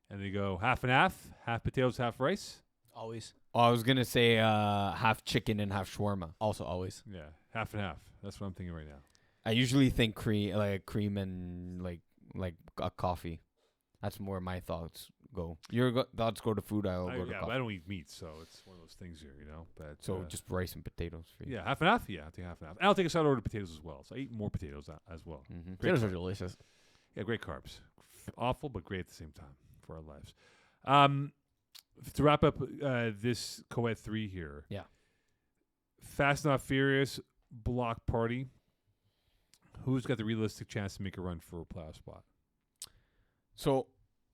and they go half and half potatoes, half rice. Always. Oh, I was gonna say half chicken and half shawarma. Also always. Yeah, half and half. That's what I'm thinking right now. I usually think cream and like a coffee. That's more my thoughts go. Your thoughts go to food. I'll go to But coffee. I don't eat meat, so it's one of those things here, But So just rice and potatoes for you. yeah, half and half. Yeah, I'll take half and half. And I'll take a side order of potatoes as well. So I eat more potatoes as well. Mm-hmm. Great Potatoes are carb. delicious. Yeah, great carbs. Awful, but great at the same time for our lives. To wrap up this Co-Ed 3 here. Yeah. Fast Not Furious block party. Who's got the realistic chance to make a run for a playoff spot? So,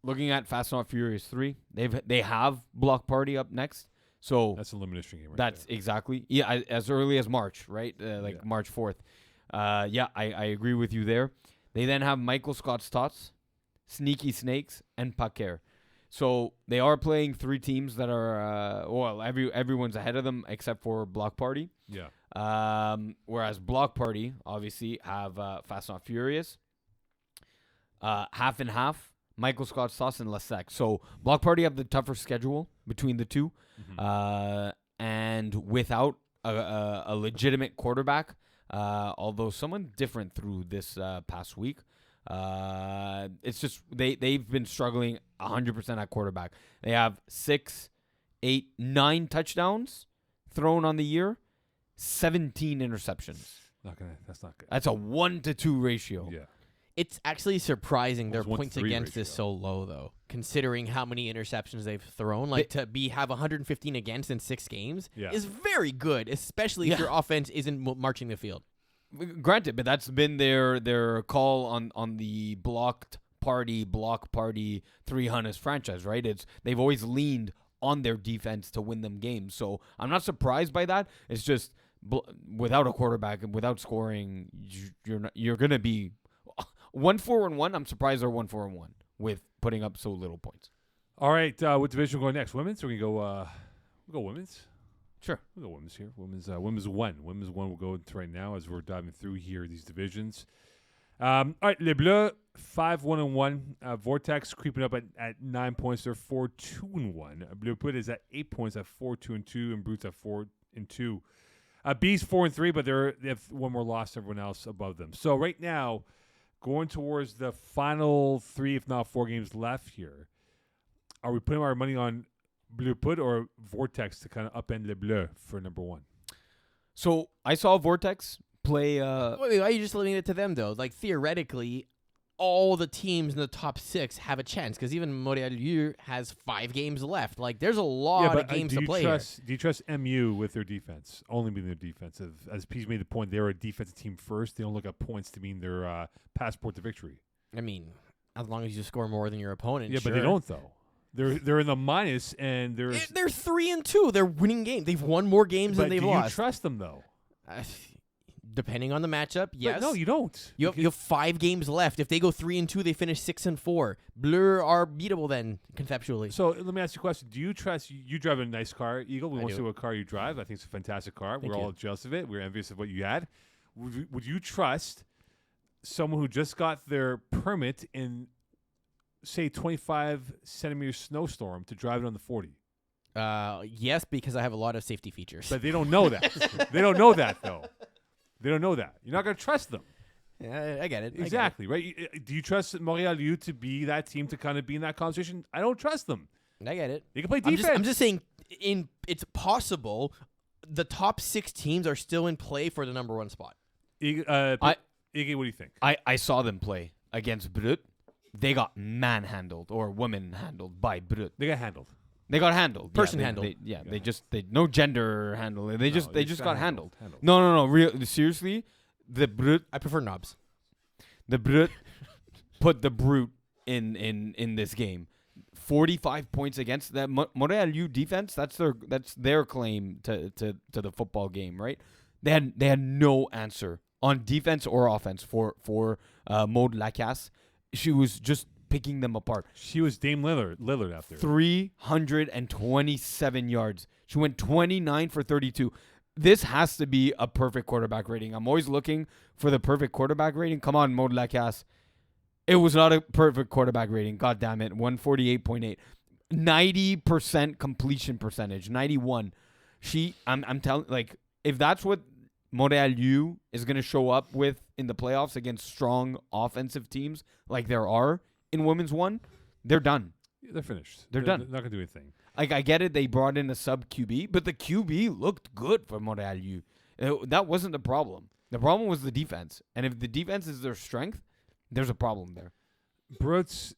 looking at Fast and Furious 3, they have Block Party up next. So That's an elimination game, right? that's there. exactly as early as March, right? Yeah. March 4th. I agree with you there. They then have Michael Scott's Tots, Sneaky Snakes, and Paquer. So they are playing 3 teams that are everyone's ahead of them except for Block Party. Yeah. Whereas Block Party obviously have Fast and Furious, half and half, Michael Scott's Sauce and Lasek. So Block Party have the tougher schedule between the two, and without a legitimate quarterback, although someone different through this past week. It's just they've been struggling 100% at quarterback. They have 6, 8, 9 touchdowns thrown on the year, 17 interceptions. That's not good. That's a 1-to-2 ratio. Yeah. It's actually surprising their Almost 1 to points 3 against is ratio. so low, though, considering how many interceptions they've thrown. Like, to have 115 against in 6 games is very good, especially if your offense isn't marching the field. Granted, but that's been their call on the block party 300 franchise, right? They've always leaned on their defense to win them games. So I'm not surprised by that. It's just without a quarterback and without scoring, you're gonna be 1-4-1. I'm surprised they're 1-4-1 with putting up so little points. All right, what division we'll go next? Women's? Or we go we'll go women's? Sure. We'll go women's here. Women's one. Women's one we'll go into right now as we're diving through here these divisions. All right, Les Bleus 5-1-1. Vortex creeping up at 9 points. They're 4-2-1. Bleu Put is at 8 points at 4-2-2, and Brutes at 4-2. Bees 4-3, but they have one more loss than everyone else above them. So right now, going towards the final 3, if not 4 games left here, are we putting our money on Bleu Put or Vortex to kind of upend Les Bleus for number 1? So I saw Vortex play. Wait, why are you just leaving it to them, though? Like, theoretically, all the teams in the top 6 have a chance, because even Montréal has 5 games left. Like, there's a lot of games to play here. Do you trust MU with their defense? Only being their defensive. As Pete made the point, they're a defensive team first. They don't look at points to mean their passport to victory. I mean, as long as you score more than your opponent, Yeah, sure. but they don't, though. They're in the minus, and they're 3-2. They're winning games. They've won more games than they've do lost. you trust them, though? Depending on the matchup, yes. But no, you don't. You have 5 games left. If they go 3-2, they finish 6-4. Bleu are beatable then, conceptually. So let me ask you a question. Do you trust? You drive a nice car, Eagle. We I want to do. see what car you drive. I think it's a fantastic car. Thank We're you. all jealous of it. We're envious of what you had. Would you trust someone who just got their permit in, say, 25-centimeter snowstorm to drive it on the 40? Yes, because I have a lot of safety features. But they don't know that. They don't know that, though. They don't know that. You're not going to trust them. Yeah, I get it. Exactly, right? Do you trust Montréal U to be that team to kind of be in that conversation? I don't trust them. I get it. They can play defense. I'm just saying, it's possible the top 6 teams are still in play for the number 1 spot. Iggy, what do you think? I saw them play against Brut. They got manhandled or woman handled by Brut. They got handled. They got handled. Person they- handled. They no gender handle. They just got handled. Handled. No. Seriously, the Brut I prefer knobs. put the Brute in this game. 45 points against that Montréal U defense. That's their claim to the football game, right? They had no answer on defense or offense for Maud Lacasse. She was just picking them apart. She was Dame Lillard out there. 327 yards. She went 29 for 32. This has to be a perfect quarterback rating. I'm always looking for the perfect quarterback rating. Come on, Maud Lacasse. It was not a perfect quarterback rating. God damn it. 148.8. 90% completion percentage. 91. I'm telling, like, if that's what Montréal U is going to show up with in the playoffs against strong offensive teams like there are in Women's 1, they're done. They're finished. They're done. They're not going to do anything. Like, I get it, they brought in a sub QB, but the QB looked good for Montréal U. That wasn't the problem. The problem was the defense. And if the defense is their strength, there's a problem there. Brutes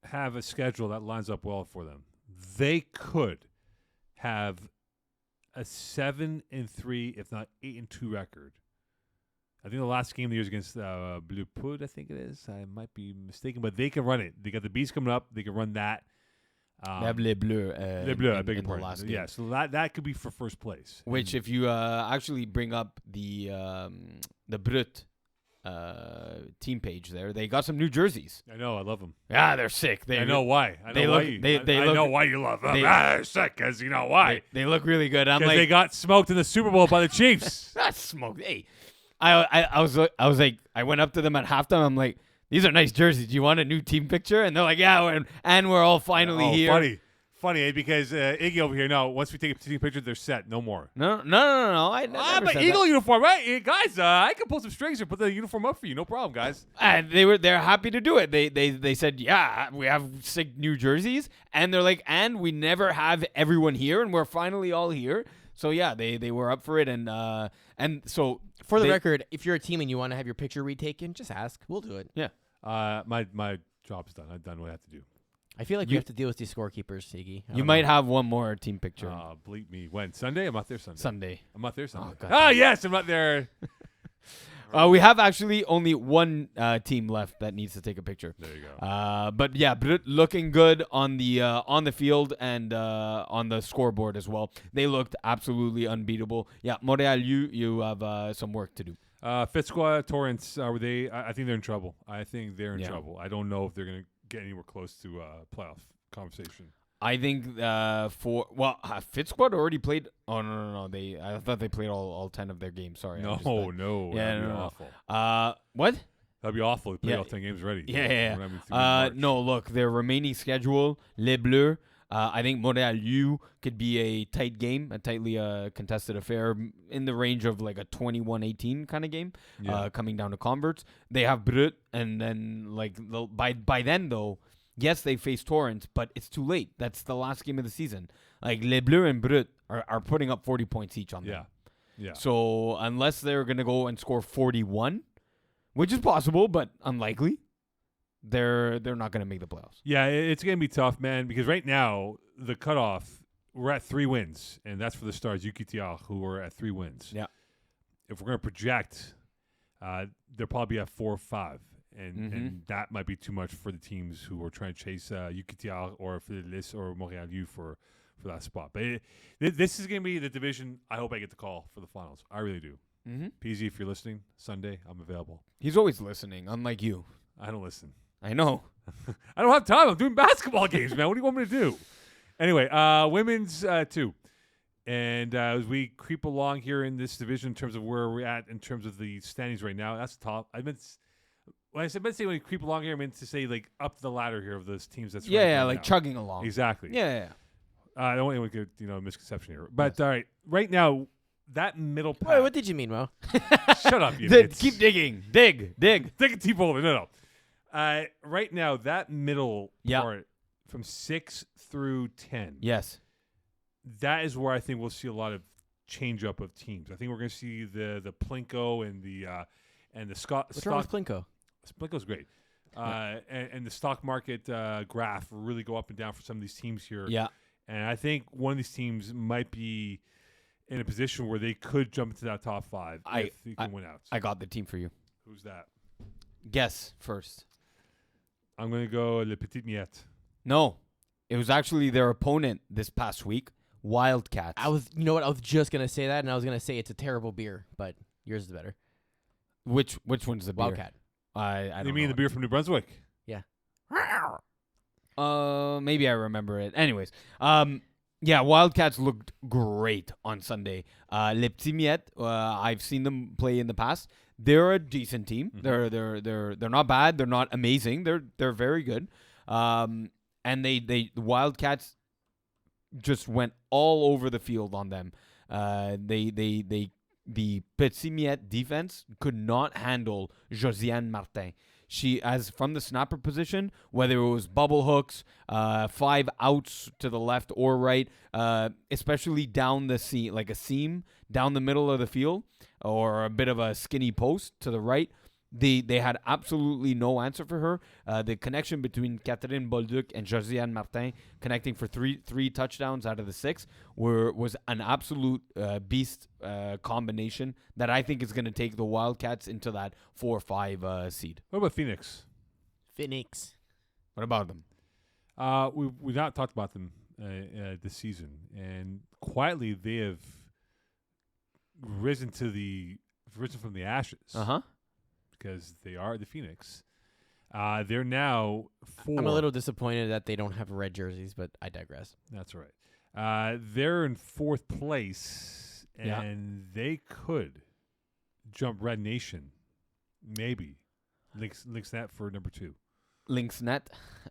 have a schedule that lines up well for them. They could have a 7-3, if not 8-2 record. I think the last game of the year is against Bleu Poudre, I think it is. I might be mistaken, but they can run it. They got the Bees coming up. They can run that. They have Les Bleus. Les Bleus, I in beg your the pardon. last game. Yeah, so that could be for first place. Which, if you actually bring up the Brut team page there, they got some new jerseys. I know, I love them. Yeah, they're sick. I know why. I know they why. look- You, they I look- know why you love them. they- They're sick, because you know why. They look really good. I'm Because like, they got smoked in the Super Bowl by the Chiefs. that's smoke. Hey, I was like, I went up to them at halftime. I'm like, these are nice jerseys. Do you want a new team picture? And they're like, yeah, and we're all finally here. funny because Iggy over here. No, once we take a picture, they're set. No more. No. I never But said Eagle that. uniform, right? Guys, I can pull some strings and put the uniform up for you. No problem, guys. And they're happy to do it. They said, yeah, we have sick new jerseys, and they're like, and we never have everyone here, and we're finally all here. So yeah, they were up for it, and so For the they- record, if you're a team and you want to have your picture retaken, just ask. We'll do it. yeah. My job's done. I've done what I have to do. I feel like You- we have to deal with these scorekeepers, Iggy. I You don't might know. have one more team picture Bleep me. When? Sunday? I'm not there Sunday. Sunday. I'm not there Sunday. God. Yes, I'm not there. We have actually only one team left that needs to take a picture. There you go. But yeah, Brut looking good on the field and on the scoreboard as well. They looked absolutely unbeatable. Yeah, Montreal, you have some work to do. Fitzroy, Torrance, are they? I think they're in trouble. I think they're in Yeah. trouble. I don't know if they're going to get anywhere close to playoff conversation. I think Fitzquad already played. Oh no! I thought they played all 10 of their games. Sorry. No. Yeah, That'd be no. awful. What? That'd be awful. They play Yeah. all 10 games already. Yeah. We're having through March. No, look, their remaining schedule, Les Bleus. I think Montreal U could be a tight game, a tightly contested affair in the range of like a 21-18 kind of game, Yeah. coming down to converts. They have Brut, and then by then though, yes, they face Torrance, but it's too late. That's the last game of the season. Like Les Bleus and Brut are putting up 40 points each on them. Yeah. So unless they're gonna go and score 41, which is possible but unlikely, they're not gonna make the playoffs. Yeah, it's going to be tough, man, because right now, the cutoff, we're at 3 wins, and that's for the Stars, UQTR, who are at 3 wins. Yeah. If we're going to project, they'll probably be at 4 or 5, and that might be too much for the teams who are trying to chase UQTR or Philippe or Montreal U for that spot. But this is going to be the division I hope I get the call for the finals. I really do. PZ, if you're listening, Sunday, I'm available. He's always listening, unlike you. I don't listen. I know. I don't have time. I'm doing basketball games, man. What do you want me to do? Anyway, women's too. And as we creep along here in this division in terms of where we're at in terms of the standings right now, that's top. When I meant to say when we creep along here, I meant to say like up the ladder here of those teams. That's ranked right like now. chugging along. Exactly. Yeah. I don't want anyone to get a misconception here. But all right, right now that middle path. Wait, what did you mean, Mo? Shut up, you idiots. Keep digging. Dig. Take a deep over. No. Right now, that middle Yeah. part from 6 through 10, Yes. that is where I think we'll see a lot of change up of teams. I think we're going to see the Plinko and the Scott. What's wrong with Plinko? Plinko's great. And the stock market graph will really go up and down for some of these teams here. Yeah. And I think one of these teams might be in a position where they could jump into that top 5 if they can win out. I got the team for you. Who's that? Guess first. I'm going to go Le Petit Miette. No. It was actually their opponent this past week, Wildcats. You know what? I was just gonna say that, and I was gonna say it's a terrible beer, but yours is better. Which one's the beer? Wildcat. I don't You mean know. the beer from New Brunswick? Maybe I remember it. Anyways, yeah, Wildcats looked great on Sunday. Le Petit Miette, I've seen them play in the past. They're a decent team. They're not bad. They're not amazing. They're very good. And the Wildcats just went all over the field on them. The Petit Miette defense could not handle Josiane Martin. She, as from the snapper position, whether it was bubble hooks, 5 outs to the left or right, especially down the seam, like a seam down the middle of the field, or a bit of a skinny post to the right, they had absolutely no answer for her. The connection between Catherine Bolduc and Josiane Martin, connecting for three touchdowns out of the 6, was an absolute beast combination that I think is going to take the Wildcats into that 4 or 5 seed. What about Phoenix? Phoenix. What about them? We've not talked about them this season, and quietly they have risen from the ashes. Because they are the Phoenix. They're now 4. I'm a little disappointed that they don't have red jerseys, but I digress. That's right. They're in 4th place, Yeah. and they could jump Red Nation. Maybe. Links that for number 2. Lynxnet.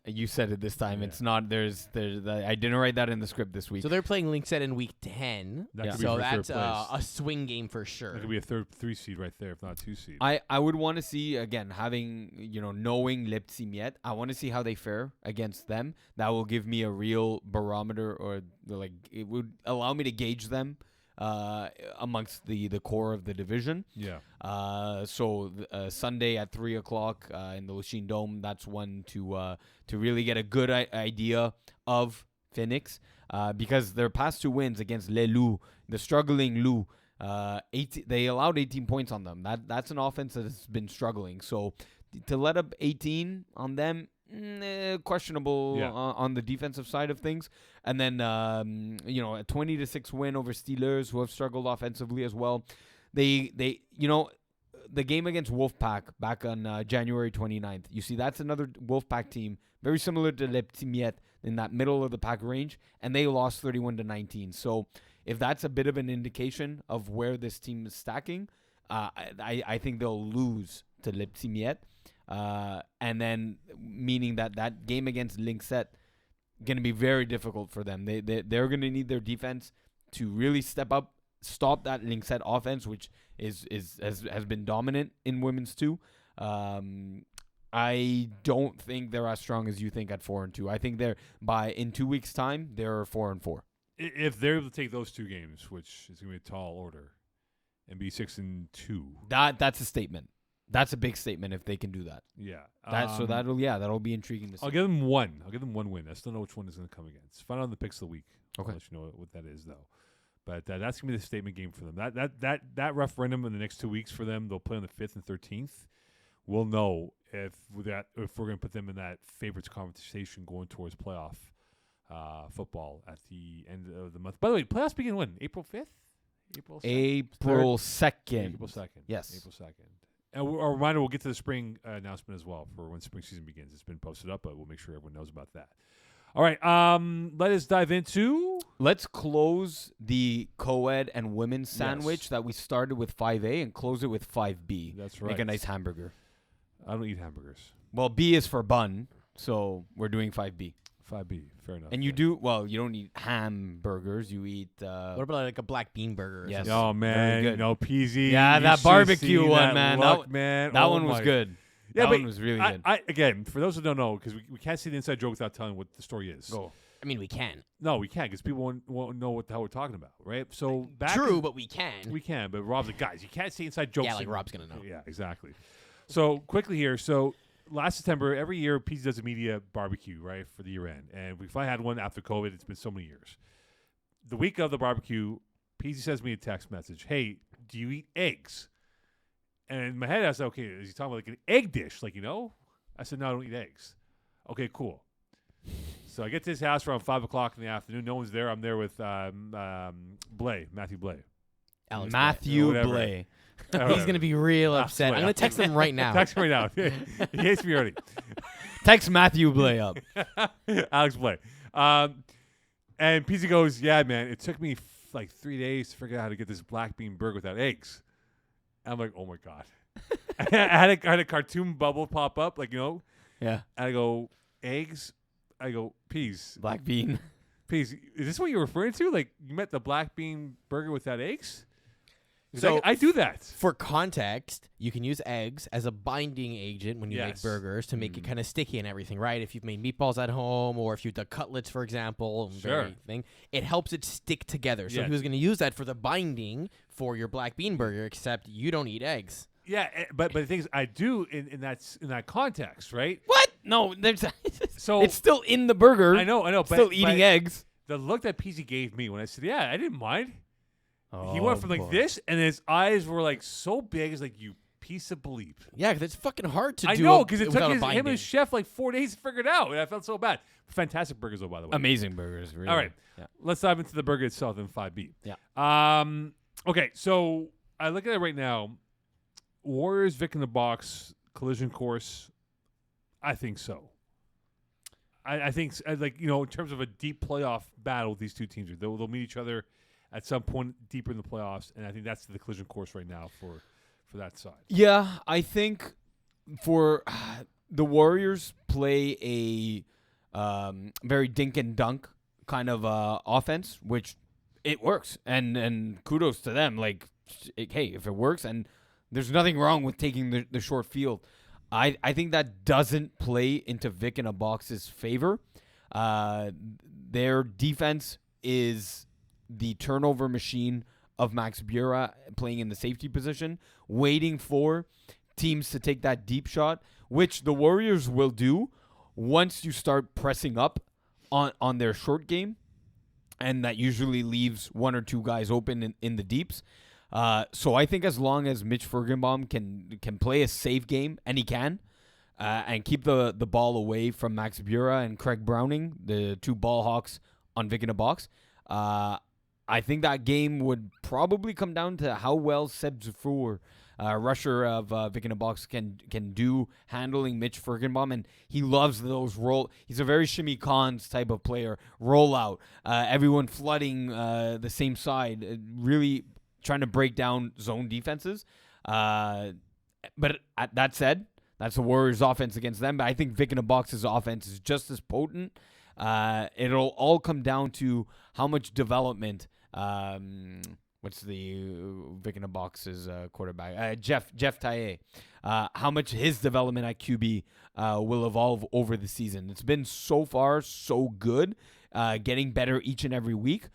You said it this time. Yeah. It's not. There's. I didn't write that in the script this week. So they're playing Linkset in week 10. That could be So for third that's place. a swing game for sure. That could be a 3 seed right there, if not a 2 seed. I would want to see, again, having, knowing Leptimiet, I want to see how they fare against them. That will give me a real barometer, or it would allow me to gauge them amongst the core of the division. Yeah. So Sunday at 3:00 in the Lachine Dome, that's one to really get a good idea of Phoenix, because their past 2 wins against Les Loups, the struggling Loups, they allowed 18 points on them. That's an offense that has been struggling. So to let up 18 on them, questionable on the defensive side of things. And then a 20-6 win over Steelers, who have struggled offensively as well. They the game against Wolfpack back on January 29th. You see, that's another Wolfpack team very similar to Le Petit Miette in that middle of the pack range, and they lost 31-19. So if that's a bit of an indication of where this team is stacking, I think they'll lose to Le Petit Miette. And then meaning that game against Lynxet going to be very difficult for them. They're going to need their defense to really step up, stop that Lynxet offense, which has been dominant in women's too. I don't think they're as strong as you think at 4-2. I think in 2 weeks' time they're 4-4. If they're able to take those 2 games, which is going to be a tall order, and be 6-2. That's a statement. That's a big statement if they can do that. Yeah. That'll be intriguing to see. I'll give them one. I'll give them 1 win. I still know which one is going to come against. Find out on the picks of the week. Okay. I'll let you know what that is, though. But that's going to be the statement game for them. That referendum in the next 2 weeks for them, they'll play on the 5th and 13th. We'll know if we're going to put them in that favorites conversation going towards playoff football at the end of the month. By the way, playoffs begin when? April 5th? April 2nd? April 2nd. Yes. April 2nd. And a reminder, we'll get to the spring announcement as well for when spring season begins. It's been posted up, but we'll make sure everyone knows about that. All right, let us dive into... Let's close the co-ed and women's sandwich that we started with 5A and close it with 5B. That's right. Make a nice hamburger. I don't eat hamburgers. Well, B is for bun, so we're doing 5B. 5B, fair enough. And you don't eat hamburgers. You eat... What about like a black bean burger? Or Yes. something? Oh, man. Very good. Peasy. Yeah, You that should barbecue see one, that man. Look, man. That Oh one was my- good. Yeah, that but one was really good. Again, for those who don't know, because we can't see the inside joke without telling what the story is. Go. I mean, we can. No, we can't, because people won't know what the hell we're talking about, right? So back True, but we can. we can, but Rob's like, guys, you can't see inside jokes. Yeah, like Rob's gonna know. Yeah, exactly. So quickly here, last September, every year, PZ does a media barbecue, right, for the year end. And we finally had one after COVID. It's been so many years. The week of the barbecue, PZ sends me a text message. Hey, do you eat eggs? And in my head, I said, okay, is he talking about like an egg dish? I said, no, I don't eat eggs. Okay, cool. So I get to his house around 5 o'clock in the afternoon. No one's there. I'm there with Matthew Blay. Alex Matthew whatever. Blay. He's gonna be real upset. I'm gonna text him right now. Text me right now. He hates me already. Text Matthew Blay up. Alex Blay. And PZ goes, yeah, man, it took me like 3 days to figure out how to get this black bean burger without eggs. And I'm like, oh my God. I had a cartoon bubble pop up, Yeah. and I go, eggs? I go, peas. Black bean. Peas. Is this what you're referring to? Like, you meant the black bean burger without eggs? 'Cause So I do that. For context, you can use eggs as a binding agent when you make Yes. burgers to make it kind of sticky and everything, right? If you've made meatballs at home or if you've done cutlets, for example, Sure. it helps it stick together. So Yes. he was going to use that for the binding for your black bean burger, except you don't eat eggs. Yeah, but the thing is, I do in that context, right? What? No, there's. So it's still in the burger. I know, but Still eating eggs. The look that PZ gave me when I said, yeah, I didn't mind. He Oh, went from like boy. this, and his eyes were like so big, it's like, you piece of bleep. Yeah, because it's fucking hard to I do. know, because it without took a him binding. and his chef like 4 days to figure it out, and I felt so bad. Fantastic burgers, though, by the way. Amazing burgers. Really. All right, Yeah. let's dive into the burger itself in 5B. Yeah. Okay, so I look at it right now. Warriors, Vic in the box, collision course. I think so. I think, in terms of a deep playoff battle, these two teams, they'll meet each other at some point deeper in the playoffs, and I think that's the collision course right now for that side. Yeah, I think for the Warriors play a very dink and dunk kind of offense, which it works, and kudos to them. Like, hey, if it works, and there's nothing wrong with taking the short field. I think that doesn't play into Vic in a Box's favor. Their defense is the turnover machine of Max Bura playing in the safety position, waiting for teams to take that deep shot, which the Warriors will do once you start pressing up on their short game, and that usually leaves one or two guys open in the deeps. So I think as long as Mitch Feigenbaum can play a safe game, and he can, and keep the ball away from Max Bura and Craig Browning, the two ball hawks on Vic in a Box, I think that game would probably come down to how well Seb Zufour, rusher of Vic in a Box, can do handling Mitch Feigenbaum, and he loves those roll. He's a very Shimmy Cons type of player. Rollout, everyone flooding the same side, really trying to break down zone defenses. But that said, that's the Warriors' offense against them. But I think Vic in a Box's offense is just as potent. It'll all come down to how much development. What's the Vic in a Box's quarterback? Jeff Taillé. How much his development at QB will evolve over the season. It's been so far so good, getting better each and every week.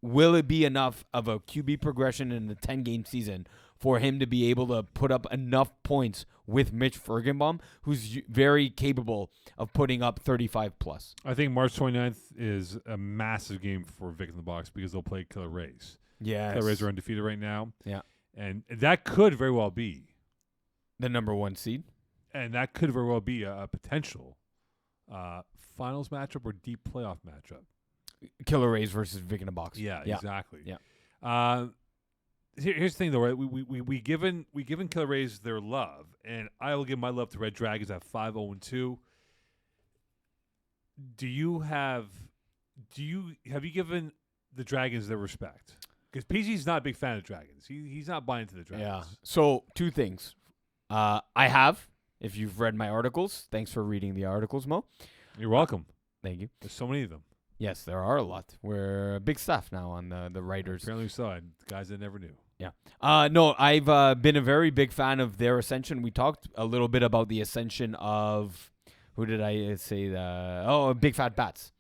Will it be enough of a QB progression in the 10-game season for him to be able to put up enough points with Mitch Feigenbaum, who's very capable of putting up 35+? I think March 29th is a massive game for Vic in the Box because they'll play Killer Rays. Yeah, Killer Rays are undefeated right now. Yeah. And that could very well be the number 1 seed. And that could very well be a potential finals matchup or deep playoff matchup. Killer Rays versus Vic in a Box. Yeah, exactly. Yeah. Here's the thing, though, right? We given Killer Rays their love, and I will give my love to Red Dragons at 5-0-2. Have you given the Dragons their respect? Because PG's not a big fan of Dragons. He's not buying into the Dragons. Yeah. So 2 things. I have. If you've read my articles, thanks for reading the articles, Mo. You're welcome. Thank you. There's so many of them. Yes, there are a lot. We're a big staff now on the writers. Apparently so. Guys I never knew. Yeah. No, I've been a very big fan of their ascension. We talked a little bit about the ascension of, who did I say? Big Fat Bats.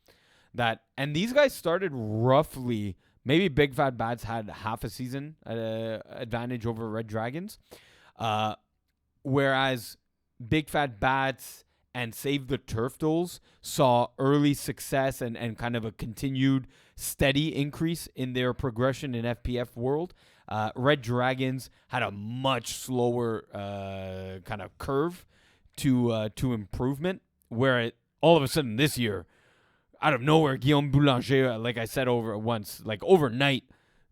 And these guys started roughly, maybe Big Fat Bats had half a season advantage over Red Dragons. Whereas Big Fat Bats and Save the Turf Dolls saw early success and kind of a continued steady increase in their progression in FPF world. Red Dragons had a much slower kind of curve to improvement, where all of a sudden this year, out of nowhere, Guillaume Boulanger, like I said overnight,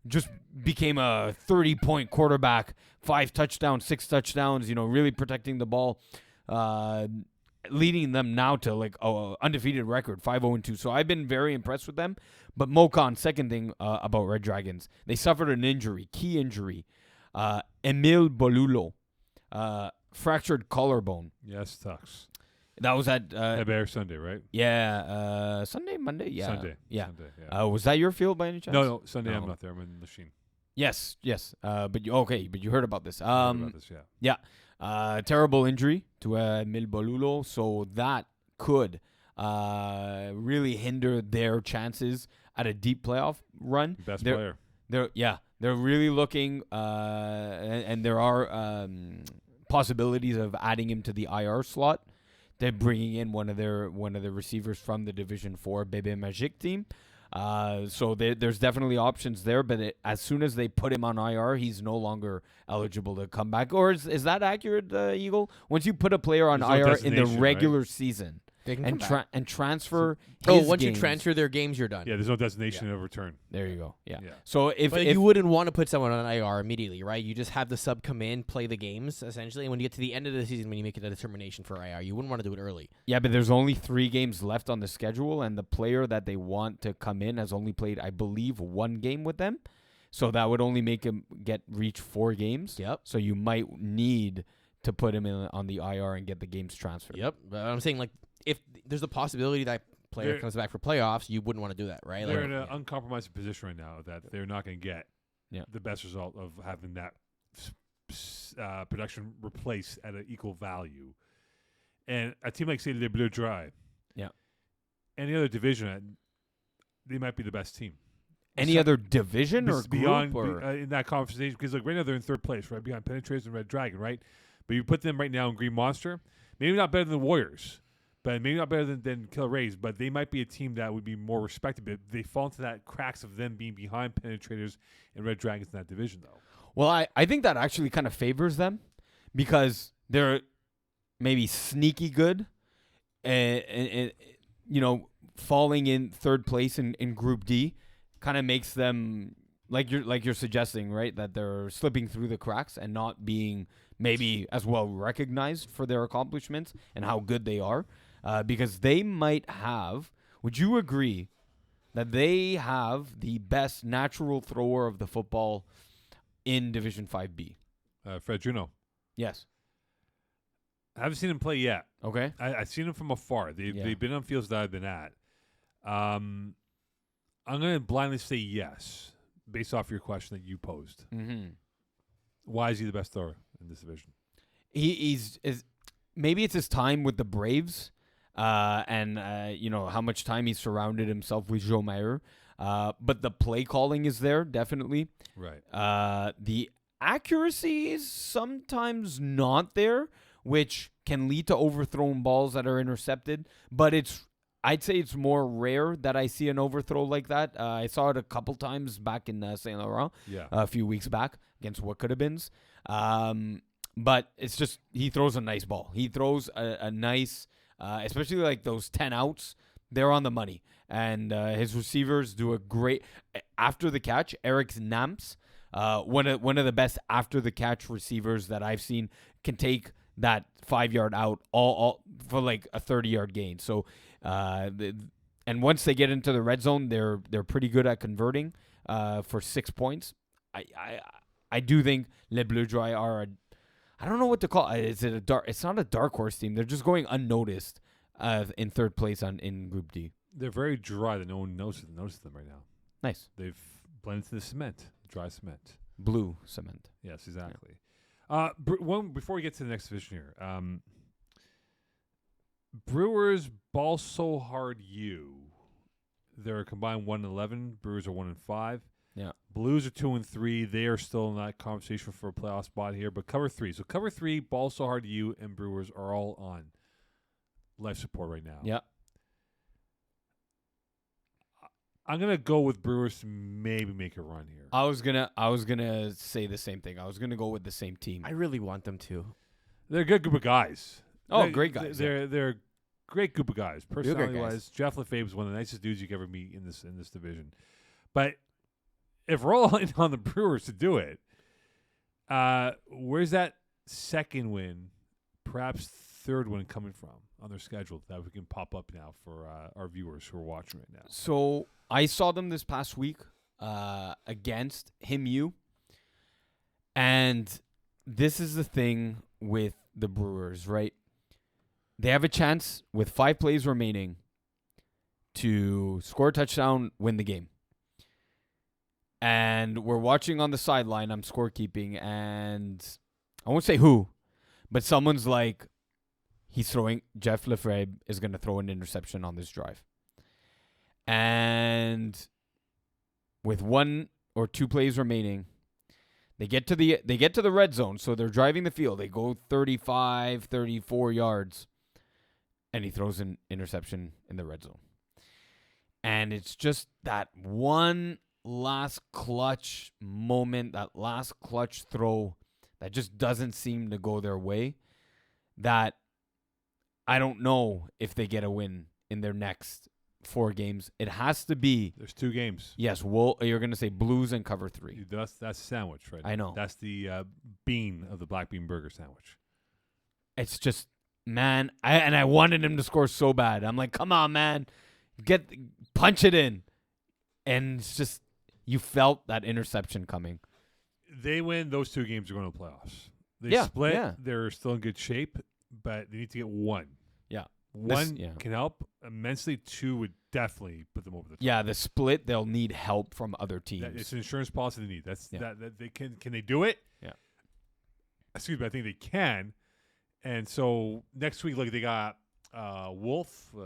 just became a 30-point quarterback, 5 touchdowns, 6 touchdowns, really protecting the ball, leading them now to like an undefeated record, 5-0-2. So I've been very impressed with them. But Mocon, second thing about Red Dragons, they suffered an injury, key injury. Emile Bolulo, fractured collarbone. Yes, Tux. That was at Hebert Sunday, right? Yeah, Monday, yeah. Sunday. Was that your field by any chance? No, Sunday No. I'm not there. I'm in Lachine. Yes. But you heard about this. I heard about this, yeah. Terrible injury to Emile Bolulo, so that could really hinder their chances at a deep playoff run. Best player. They're really looking, and there are possibilities of adding him to the IR slot. They're bringing in one of the receivers from the Division 4 Bébé Magique team. So there's definitely options there, but as soon as they put him on IR, he's no longer eligible to come back. Or is that accurate, Eagle? Once you put a player on IR in the regular season and transfer once games, you transfer their games, you're done. Yeah, there's no destination of return. there you go. Yeah. Yeah. So if you wouldn't want to put someone on IR immediately, right? You just have the sub come in, play the games, essentially, and when you get to the end of the season, when you make a determination for IR, you wouldn't want to do it early. Yeah, but there's only 3 games left on the schedule, and the player that they want to come in has only played, I believe, 1 game with them. So that would only make him reach 4 games. Yep. So you might need to put him on the IR and get the games transferred. Yep. But I'm saying, like, if there's a possibility that player They're- comes back for playoffs, you wouldn't want to do that, right? They're Like, in an uncompromising position right now that they're not going to get the best result of having that production replaced at an equal value. And a team like, say, Les Bleus Dry, any other division, they might be the best team. Any other division or beyond group? Or? In that conversation? Because like right now they're in third place, right behind Penetrators and Red Dragon, right? But you put them right now in Green Monster, maybe not better than the Warriors, but maybe not better than Killer Rays, but they might be a team that would be more respected. But they fall into that cracks of them being behind Penetrators and Red Dragons in that division, though. Well, I think that actually kind of favors them because they're maybe sneaky good, and falling in third place in Group D kind of makes them like you're suggesting, right? That they're slipping through the cracks and not being maybe as well recognized for their accomplishments and how good they are, because they might have. Would you agree that they have the best natural thrower of the football in Division 5B? Fred Juno. Yes. I haven't seen him play yet. Okay. I've seen him from afar. They've been on fields that I've been at. I'm going to blindly say yes, based off your question that you posed. Mm-hmm. Why is he the best thrower in this division? He's maybe it's his time with the Braves, and how much time he's surrounded himself with Joe Mayer. But the play calling is there, definitely. Right. The accuracy is sometimes not there, which can lead to overthrown balls that are intercepted. But I'd say it's more rare that I see an overthrow like that. I saw it a couple times back in Saint Laurent, a few weeks back against what could have been. But it's just he throws a nice ball. He throws a nice, especially like those 10 outs. They're on the money. And his receivers do a great after the catch. Eric Namps, one of the best after the catch receivers that I've seen, can take that 5-yard out all for like a 30-yard gain. So, and once they get into the red zone, they're pretty good at converting for 6 points. I do think Les Bleus Dry are I don't know what to call it. Is it it's not a dark horse team. They're just going unnoticed in third place in Group D. They're very dry that no one notices them right now. Nice. They've blended into the cement, dry cement. Blue cement. Yes, exactly. Yeah. One before we get to the next division here, Brewers Ball So Hard U. They're a combined 1-11. Brewers are 1-5. Yeah. Blues are 2-3. They are still in that conversation for a playoff spot here, but cover 3. So cover 3, Ball So Hard U, and Brewers are all on life support right now. Yeah. I'm gonna go with Brewers to maybe make a run here. I was gonna say the same thing. I was gonna go with the same team. I really want them to. They're a good group of guys. Great guys. They're a great group of guys. Personality guys. wise, Jeff Lefebvre is one of the nicest dudes you could ever meet in this division. But if we're all in on the Brewers to do it, where's that second win, perhaps third win coming from on their schedule that we can pop up now for our viewers who are watching right now? So I saw them this past week against HimU. And this is the thing with the Brewers, right? They have a chance with 5 plays remaining to score a touchdown, win the game. And we're watching on the sideline. I'm scorekeeping, and I won't say who, but someone's like, Jeff Lefebvre is going to throw an interception on this drive. And with 1 or 2 plays remaining, they get to the red zone, so they're driving the field. They go 35, 34 yards, and he throws an interception in the red zone. And it's just that one last clutch moment, that last clutch throw that just doesn't seem to go their way, that I don't know if they get a win in their next 4 games. It has to be. There's 2 games. Yes, well, you're going to say Blues and cover 3. That's a sandwich, right? I know. That's the bean of the black bean burger sandwich. It's just, man, I wanted him to score so bad. I'm like, come on, man, punch it in, and it's just, you felt that interception coming. They win, those 2 games are going to the playoffs. They Yeah, split. yeah. They're still in good shape, but they need to get one. Yeah. One yeah. can help immensely. Two would definitely put them over the top. Yeah, the split, they'll need help from other teams. It's an insurance policy they need. That's Yeah. that they can they do it? Yeah. Excuse me, I think they can. And so next week, look, they got Wolf. I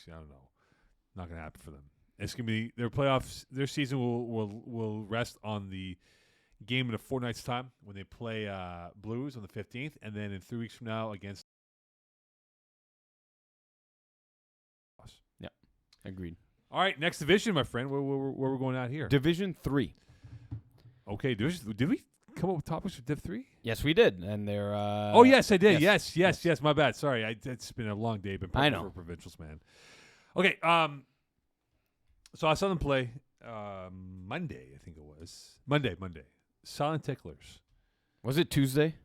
don't know. Not gonna happen for them. It's gonna be their playoffs. Their season will rest on the game in a fortnight's time when they play Blues on the 15th, and then in 3 weeks from now against. Agreed. All right, next division, my friend. Where we're going out here? Division 3. Okay, did we come up with topics for Div 3? Yes, we did. And they're Oh, yes, I did. yes, Yes. My bad. Sorry, it's been a long day. Been I prepping know. for provincials, man. Okay. So I saw them play Monday. I think it was Monday. Silent Ticklers. Was it Tuesday?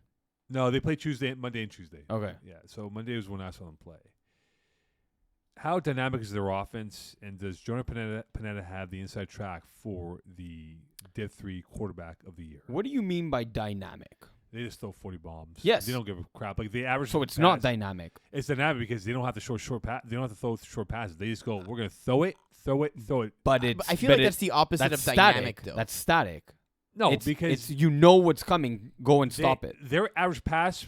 No, they play Monday and Tuesday. Okay. Yeah. So Monday was when I saw them play. How dynamic is their offense, and does Jonah Panetta have the inside track for the Div 3 quarterback of the year? What do you mean by dynamic? They just throw 40 bombs. Yes. They don't give a crap. Like, the average. So it's pass, not dynamic. It's dynamic because they don't have to show short pass. They don't have to throw short passes. They just go, we're going to throw it. But it's I feel like that's the opposite of that's dynamic, static. though. That's static. No, It's- because it's you know what's coming. Go and stop it. Their average pass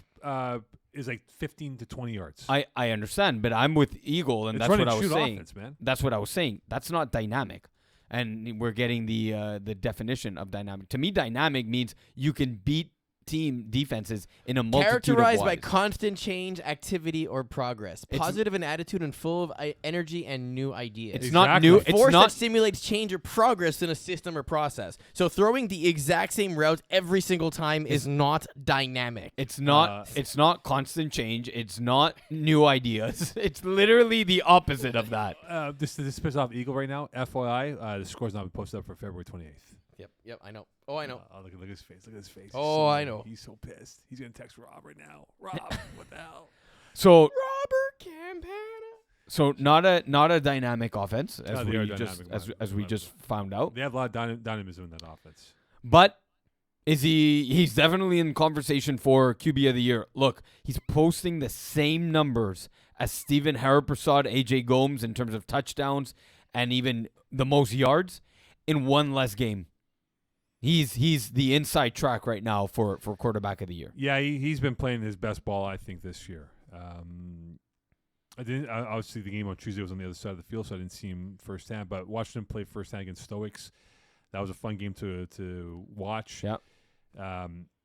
is like 15 to 20 yards. I understand, but I'm with Eagle, and It's that's what I run and was shoot saying. offense, man. That's what I was saying. That's not dynamic, and we're getting the definition of dynamic. To me, dynamic means you can beat team defenses in a multitude Characterized of by ways. constant change, activity, or progress. It's- Positive in attitude and full of energy and new ideas. It's Exactly. not new. A It's Force not. that stimulates change or progress in a system or process. So throwing the exact same route every single time is not dynamic. It's not. It's not constant change. It's not new ideas. It's literally the opposite of that. This piss off Eagle right now. FYI, the score's not been posted up for February 28th. Yep, I know. Oh, I know. Look at his face. Look at his face. Oh, I know. He's so pissed. He's going to text Rob right now. Rob, what the hell? So Robert Campana. So not a dynamic offense as No, they are we just dynamic, as we just found out. They have a lot of dynamism in that offense. But is he's definitely in conversation for QB of the year. Look, he's posting the same numbers as Stephen Haraprasad, AJ Gomes in terms of touchdowns and even the most yards in one less game. He's the inside track right now for quarterback of the year. Yeah, he's been playing his best ball, I think, this year. Obviously, the game on Tuesday was on the other side of the field, so I didn't see him firsthand. But watching him play firsthand against Stoics, that was a fun game to watch. Yeah.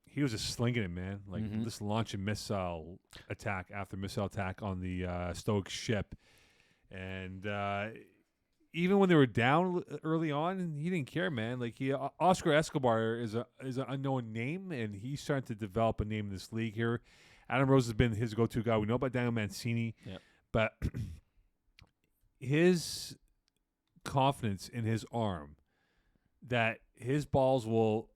He was just slinging it, man. Like, Mhm. just launching missile attack after missile attack on the Stoics ship. And even when they were down early on, he didn't care, man. Like, Oscar Escobar is an unknown name, and he's starting to develop a name in this league here. Adam Rose has been his go-to guy. We know about Daniel Mancini, Yep. but his confidence in his arm that his balls will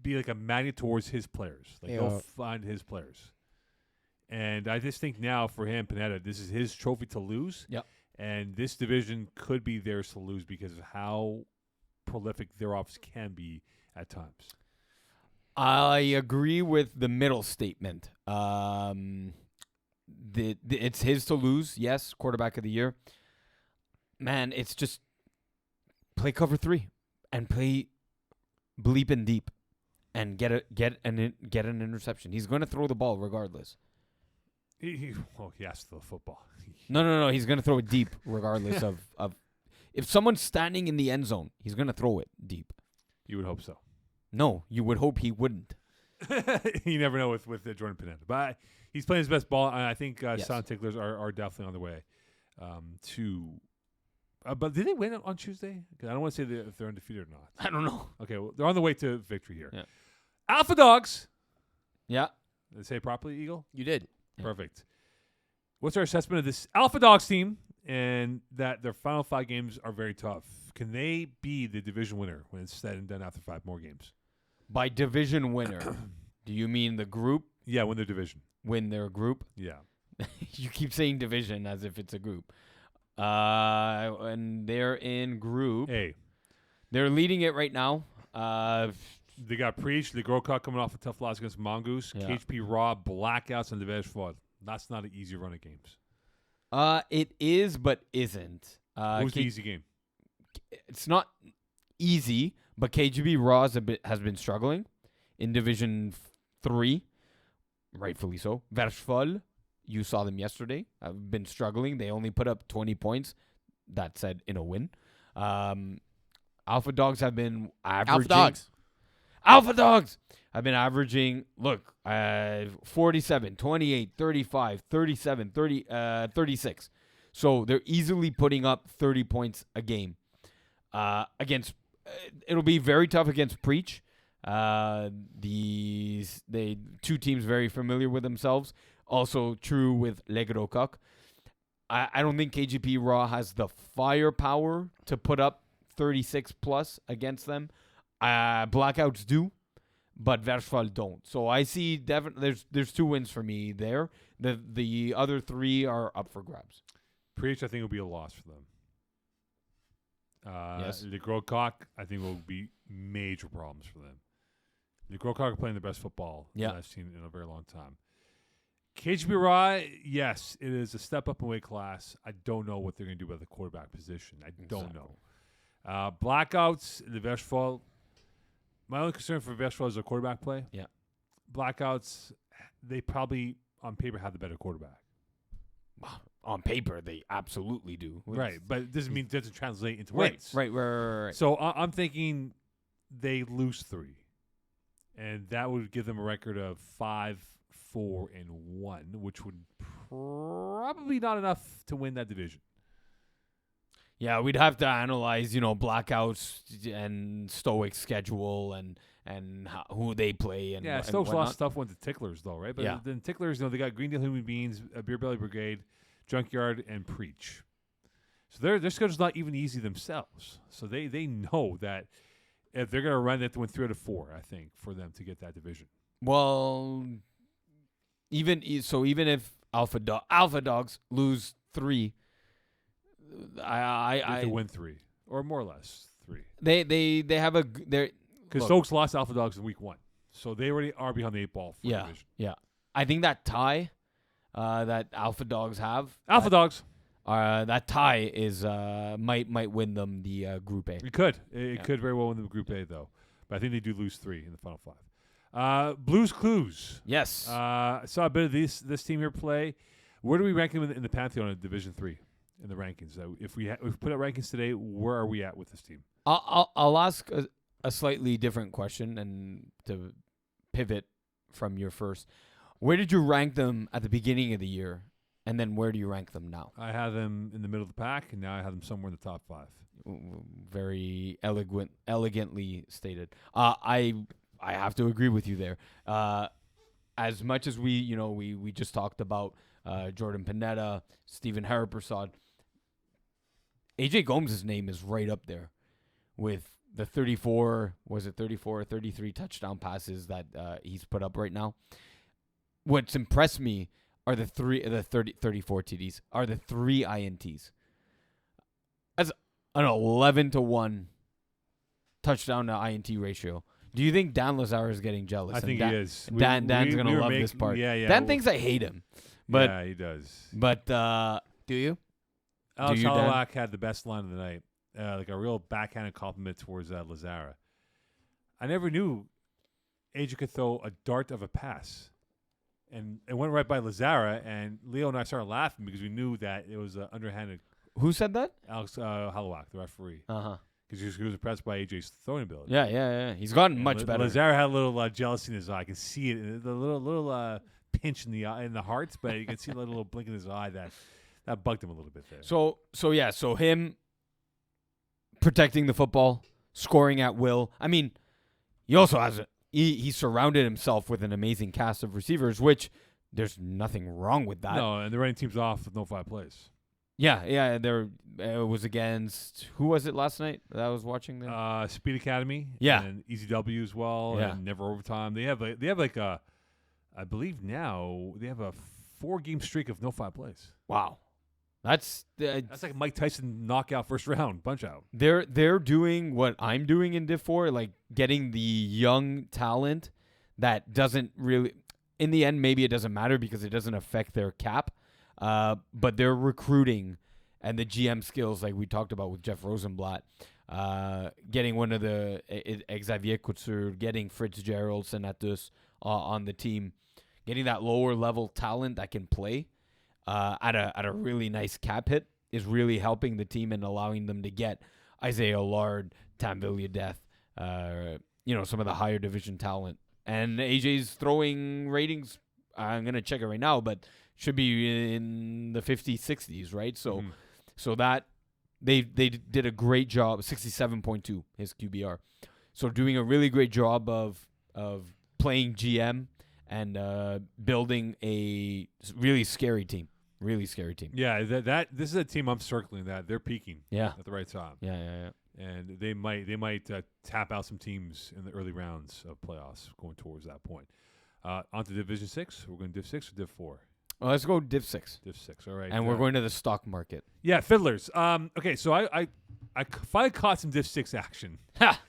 be like a magnet towards his players. Like, he'll find his players. And I just think now for him, Panetta, this is his trophy to lose. Yep. And this division could be theirs to lose because of how prolific their offense can be at times. I agree with the middle statement. It's his to lose. Yes, quarterback of the year. Man, it's just play cover 3 and play bleeping deep and get an interception. He's going to throw the ball regardless. He has to throw the football. No. He's going to throw it deep regardless of if someone's standing in the end zone, he's going to throw it deep. You would hope so. No, you would hope he wouldn't. You never know with Jordan Panetta. But he's playing his best ball, and I think Yes. Silent Ticklers are definitely on their way to. But did they win on Tuesday? 'Cause I don't want to say if they're undefeated or not. I don't know. Okay, well, they're on the way to victory here. Yeah. Alpha Dogs. Yeah. Did I say it properly, Eagle? You did. Yeah. Perfect. What's our assessment of this Alpha Dogs team and that their final 5 games are very tough? Can they be the division winner when it's said and done after 5 more games? By division winner, do you mean the group Yeah, win their division. win their group? Yeah. You keep saying division as if it's a group. And they're in group. Hey, They're leading it right now. They got Preach, the Grokok coming off a tough loss against Mongoose. Yeah. KHP Raw, blackouts, and the Vejfod. That's not an easy run of games. It is, but isn't. Who's the easy game? It's not easy, but KGB Raw has been struggling in Division 3, rightfully so. Versfol, you saw them yesterday, have been struggling. They only put up 20 points. That said, in a win. Alpha Dogs have been averaging. Alpha Dogs have been averaging, 47, 28, 35, 37, 30, 36. So they're easily putting up 30 points a game. Against, it'll be very tough against Preach. They two teams very familiar with themselves. Also true with Legrokok. I don't think KGP Raw has the firepower to put up 36 plus against them. Blackouts do, but Versfall don't. So I see definitely there's 2 wins for me there. The other 3 are up for grabs. Preach, I think, will be a loss for them. Yes. The Grokok, I think, will be major problems for them. The Grokok are playing the best football that I've seen in a very long time. KGB Raw, yes, it is a step up in weight class. I don't know what they're going to do about the quarterback position. I don't know. Blackouts, the Vejfall. My only concern for Vejfall is their quarterback play. Yeah. Blackouts, they probably, on paper, have the better quarterback. On paper, they absolutely do. Right, but it doesn't mean it doesn't translate into Right, wins. right. So I'm thinking they lose 3, and that would give them a record of 5-4-1, which would probably not enough to win that division. Yeah, we'd have to analyze, blackouts and Stoic schedule and who they play and yeah, Stokes lost tough one to Ticklers though, right? But Yeah. then Ticklers, they got Greendale Human Beings, Beer Belly Brigade, Junkyard, and Preach. So their schedule's not even easy themselves. So they know that if they're gonna run, they have to win 3 out of 4, I think, for them to get that division. Well, even if Alpha Dogs lose 3, They have to win 3, or more or less 3. they have they're Because Stokes lost Alpha Dogs in week 1, so they already are behind the 8 ball for the division. Yeah. I think that tie that Alpha Dogs have Dogs. That tie is might win them the Group A. It could. It could very well win the Group A, though. But I think they do lose 3 in the final 5. Blues Clues. Yes. I saw a bit of this team here play. Where do we rank them in the Pantheon of Division 3 in the rankings? If we put out rankings today, where are we at with this team? I'll ask a slightly different question and to pivot from your first. Where did you rank them at the beginning of the year, and then where do you rank them now? I have them in the middle of the pack, and now I have them somewhere in the top 5. Very elegantly stated. I have to agree with you there. As much as we just talked about Jordan Panetta, Stephen Haraprasad, AJ Gomes' name is right up there with the 34 or 33 touchdown passes that he's put up right now. What's impressed me are the 34 TDs, are the 3 INTs. That's an 11-to-1 touchdown to INT ratio. Do you think Dan Lazar is getting jealous? I think he is. Dan's going to love this part. Yeah. Dan thinks I hate him. But, yeah, he does. But do you? Alex Dan? Halowak had the best line of the night. Like a real backhanded compliment towards Lazara. I never knew AJ could throw a dart of a pass. And it went right by Lazara, and Leo and I started laughing because we knew that it was underhanded. Who said that? Alex Halowak, the referee. Uh-huh. Because he was impressed by AJ's throwing ability. Yeah. He's gotten much better. Lazara had a little jealousy in his eye. I can see it. The little pinch in the eye, in the heart, but you can see a little blink in his eye that bugged him a little bit there. So him protecting the football, scoring at will. I mean, he also has he surrounded himself with an amazing cast of receivers, which there's nothing wrong with that. No, and the running team's off with no 5 plays. Yeah. It was against, who was it last night that I was watching them? Speed Academy. Yeah. And Easy W as well. Yeah. And Never Overtime. They have like a, I believe now they have a 4-game streak of no 5 plays. Wow. That's That's like Mike Tyson knockout first round punch out. they're doing what I'm doing in Div 4, like getting the young talent that doesn't really, in the end, maybe it doesn't matter because it doesn't affect their cap. But they're recruiting and the GM skills, like we talked about with Jeff Rosenblatt, getting one of the Xavier Couture, getting Fitzgerald, Senatus on the team, getting that lower level talent that can play at a really nice cap hit is really helping the team and allowing them to get Isaiah Lard, Tam Death, some of the higher division talent. And AJ's throwing ratings, I'm going to check it right now, but should be in the 50s, 60s, right? So so that they did a great job, 67.2 his QBR. So doing a really great job of playing GM and building a really scary team. Really scary team. Yeah, that this is a team I'm circling that they're peaking Yeah. at the right time. Yeah. And they might tap out some teams in the early rounds of playoffs going towards that point. On to Division 6. We're going Div 6 or Div 4? Well, let's go Div 6. Div 6, all right. And we're going to the stock market. Yeah, Fiddlers. Okay, so I finally caught some Div 6 action. Ha!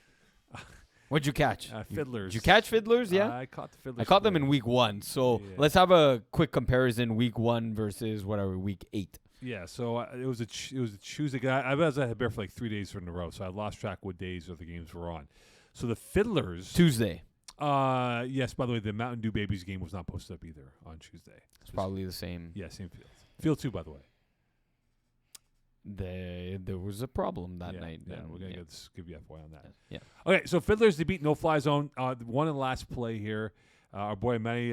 What'd you catch? Fiddlers. Did you catch Fiddlers? Yeah. I caught the Fiddlers. I caught them in week 1. So Yeah. let's have a quick comparison week 1 versus week 8. Yeah, so it was a Tuesday. I was at Bear for like 3 days in a row, so I lost track what days of the games were on. So the Fiddlers. Tuesday. Yes, by the way, the Mountain Dew Babies game was not posted up either on Tuesday. It's probably the same. Yeah, same field. Field 2, by the way. There was a problem that night. Yeah, and we're going to give you FYI on that. Yeah. Okay, so Fiddlers, they beat No Fly Zone. One in the last play here. Our boy Manny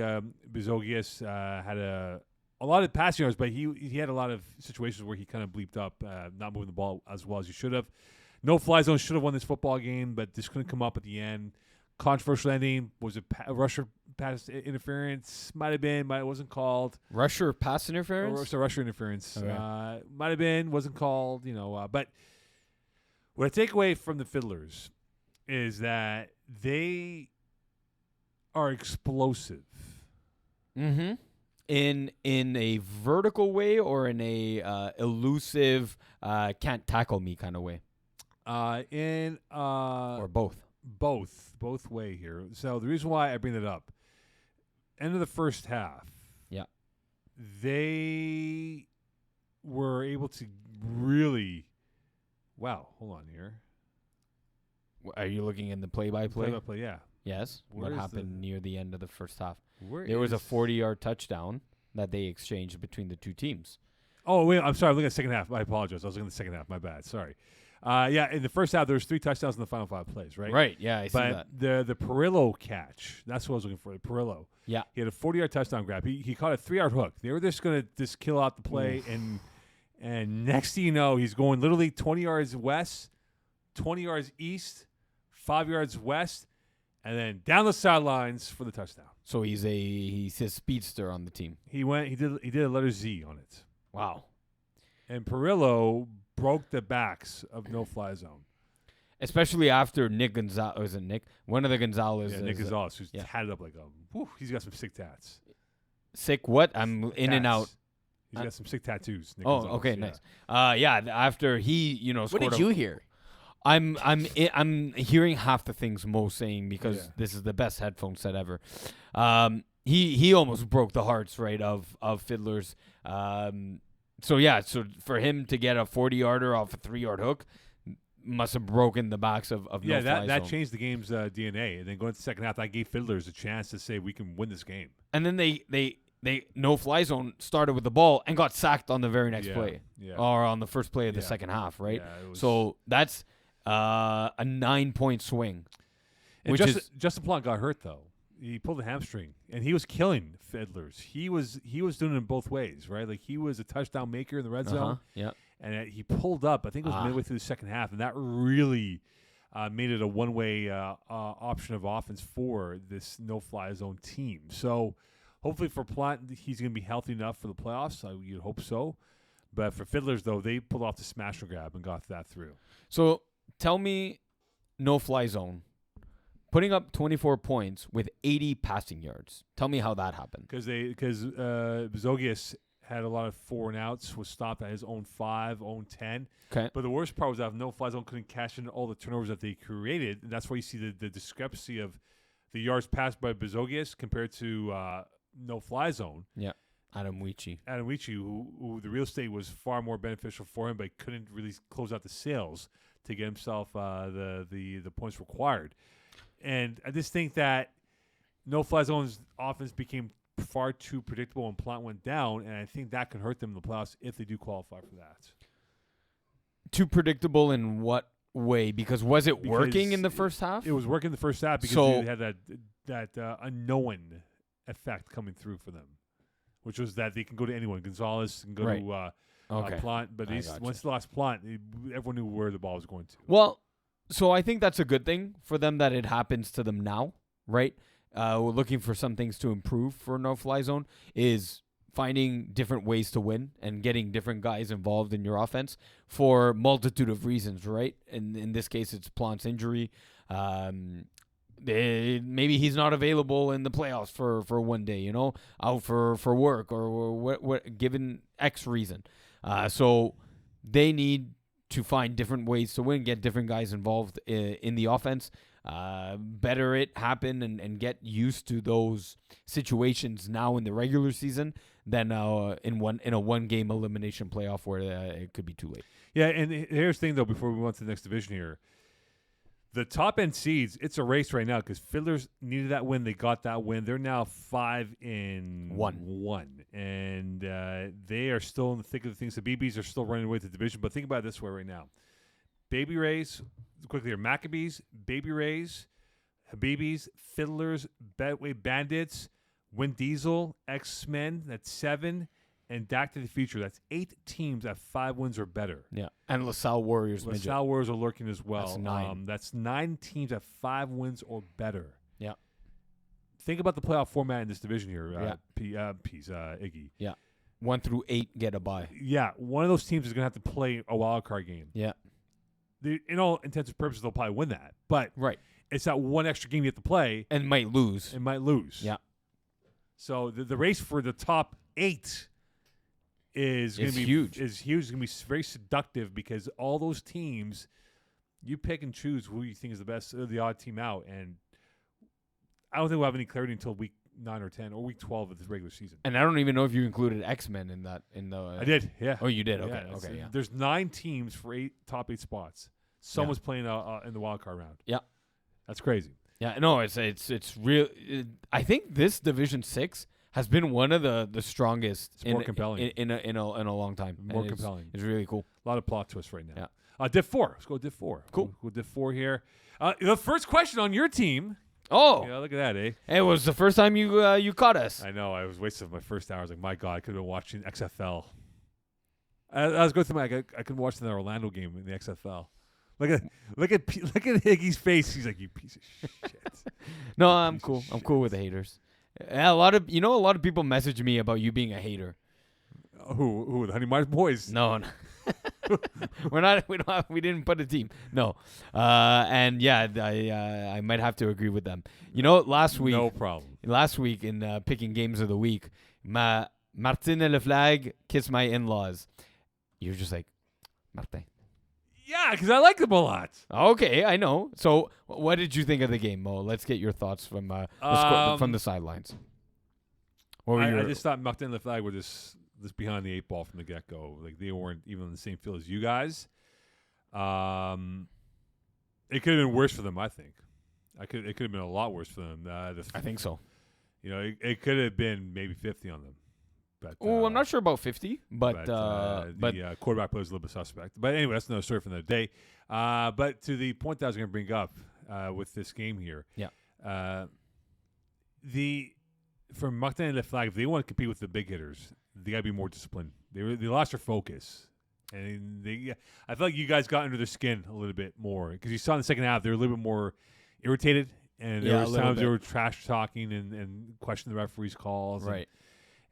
Bizogias had a lot of passing yards, but he had a lot of situations where he kind of bleeped up, not moving the ball as well as he should have. No Fly Zone should have won this football game, but just couldn't come up at the end. Controversial ending. Was it rusher pass interference? Might have been, but it wasn't called. Rusher pass interference? So rusher interference. Okay. Might have been, wasn't called, but what I take away from the Fiddlers is that they are explosive. Mm-hmm. In a vertical way or in a elusive, can't tackle me kind of way? Or both? Both way here. So the reason why I bring it up, end of the first half, they were able to really, wow, hold on here. Are you looking in the play-by-play? Play-by-play, yeah. Yes. Where What is happened near the end of the first half? There was a 40-yard touchdown that they exchanged between the two teams. Oh, wait, I'm sorry. I'm looking at the second half. I apologize. I was looking at the second half. My bad. Sorry. In the first half, there was 3 touchdowns in the final 5 plays, right? Right, yeah, I see that. But the Perillo catch, that's what I was looking for, the Perillo. Yeah. He had a 40-yard touchdown grab. He caught a 3-yard hook. They were just going to just kill out the play, and next thing you know, he's going literally 20 yards west, 20 yards east, 5 yards west, and then down the sidelines for the touchdown. So he's a speedster on the team. He did a letter Z on it. Wow. And Perillo broke the backs of No Fly Zone. Especially after Nick Gonzalez. Was it Nick? One of the Gonzalez. Yeah, Nick Gonzalez, who's tatted up like he's got some sick tats. Sick what? I'm in and out. He's got some sick tattoos. Nick Oh, Gonzalez, okay, yeah. nice. After he, What scored did you hear? I'm hearing half the things Mo's saying because this is the best headphone set ever. He almost broke the hearts, right, of Fiddlers. So for him to get a 40-yarder off a 3-yard hook must have broken the backs of No Fly that Zone. changed the game's DNA. And then going to the second half, that gave Fiddlers a chance to say we can win this game. And then they No Fly Zone started with the ball and got sacked on the very next play, or on the first play of the second half, right? Yeah, so that's a 9-point swing. And Justin Plante got hurt though. He pulled a hamstring, and he was killing Fiddlers. He was doing it in both ways, right? Like he was a touchdown maker in the red zone, and he pulled up. I think it was midway through the second half, and that really made it a one-way option of offense for this no-fly zone team. So hopefully for Plante, he's going to be healthy enough for the playoffs. You'd hope so. But for Fiddlers, though, they pulled off the smash and grab and got that through. So tell me, no-fly zone. Putting up 24 points with 80 passing yards. Tell me how that happened. Because Zogius had a lot of 4 and outs, was stopped at his own 5, own 10. Okay. But the worst part was that no-fly zone couldn't cash in all the turnovers that they created. And that's why you see the discrepancy of the yards passed by Bezogias compared to no-fly zone. Yeah. Adam Weechie, who the real estate was far more beneficial for him, but couldn't really close out the sales to get himself the points required. And I just think that no-fly zone's offense became far too predictable when Plant went down, and I think that can hurt them in the playoffs if they do qualify for that. Too predictable in what way? Because was it working in the first half? It was working in the first half because So- they had that unknown effect coming through for them, which was that they can go to anyone. Gonzalez can go Right. to Okay. Plant, but I gotcha. once they lost Plant, everyone knew where the ball was going to. Well, so I think that's a good thing for them that it happens to them now, right? We're looking for some things to improve for no-fly zone is finding different ways to win and getting different guys involved in your offense for multitude of reasons, right? And in this case, it's Plant's injury. Maybe he's not available in the playoffs for one day, out for work or what given X reason. So they need to find different ways to win, get different guys involved in the offense, better it happen and get used to those situations now in the regular season than in a one-game elimination playoff where it could be too late. Yeah, and here's the thing, though, before we move on to the next division here. The top-end seeds, it's a race right now because Fiddlers needed that win. They got that win. They're now 5-1. And they are still in the thick of the things. The BBs are still running away with the division. But think about it this way right now. Baby Rays, quickly here, Maccabees, Baby Rays, Habibis, Fiddlers, Betway Bandits, Wind Diesel, X-Men, that's 7, and Back to the Future. That's 8 teams at 5 wins or better. Yeah, and LaSalle Warriors. LaSalle Warriors are lurking as well. That's 9. That's 9 teams at 5 wins or better. Yeah. Think about the playoff format in this division here, Iggy. Yeah. 1 through 8 get a bye. Yeah, one of those teams is going to have to play a wild card game. Yeah. In all intents and purposes, they'll probably win that. But right. It's that one extra game you have to play. And might lose. Yeah. So the race for the top 8 is going to be huge. It's going to be very seductive because all those teams, you pick and choose who you think is the best, the odd team out, and I don't think we'll have any clarity until week 9 or 10 or week 12 of the regular season. And I don't even know if you included X-Men in that. I did. Yeah. Oh, you did. Yeah, Okay. Yeah. There's 9 teams for top 8 spots. Someone's playing in the wild card round. Yeah. That's crazy. Yeah. No, it's real. I think this Division 6 has been one of the strongest. It's more compelling in a long time. More compelling. It's really cool. A lot of plot twists right now. Yeah. Div 4. Let's go Div 4. Cool. We'll Div 4 here. The first question on your team. Oh. Yeah, look at that, eh? It was the first time you caught us. I know. I was wasting my first hour. I was like, my God, I could have been watching XFL. I was going through I couldn't watch the Orlando game in the XFL. Look at Higgy's face. He's like, you piece of shit. No, I'm cool. I'm cool with the haters. Yeah, a lot of people message me about you being a hater. Who the Honey Mars boys? No. We're not. We didn't put a team. No. And yeah, I might have to agree with them. Last week. No problem. Last week in picking games of the week, Martin et Le Flag kissed my in-laws. You're just like, Martin. Yeah, because I like them a lot. Okay, I know. So, what did you think of the game, Mo? Let's get your thoughts from the sidelines. I just thought Martin Le Flag were just behind the 8 ball from the get-go. Like, they weren't even on the same field as you guys. It could have been worse for them, I think. It could have been a lot worse for them. I think so. It could have been maybe 50 on them. But I'm not sure about 50, but the quarterback play was a little bit suspect. But anyway, that's another story for another day. But to the point that I was going to bring up with this game here, for Martin and Le Flag, if they want to compete with the big hitters, they got to be more disciplined. They lost their focus, and I feel like you guys got under their skin a little bit more because you saw in the second half they were a little bit more irritated, and there was times they were trash talking and questioning the referee's calls, right.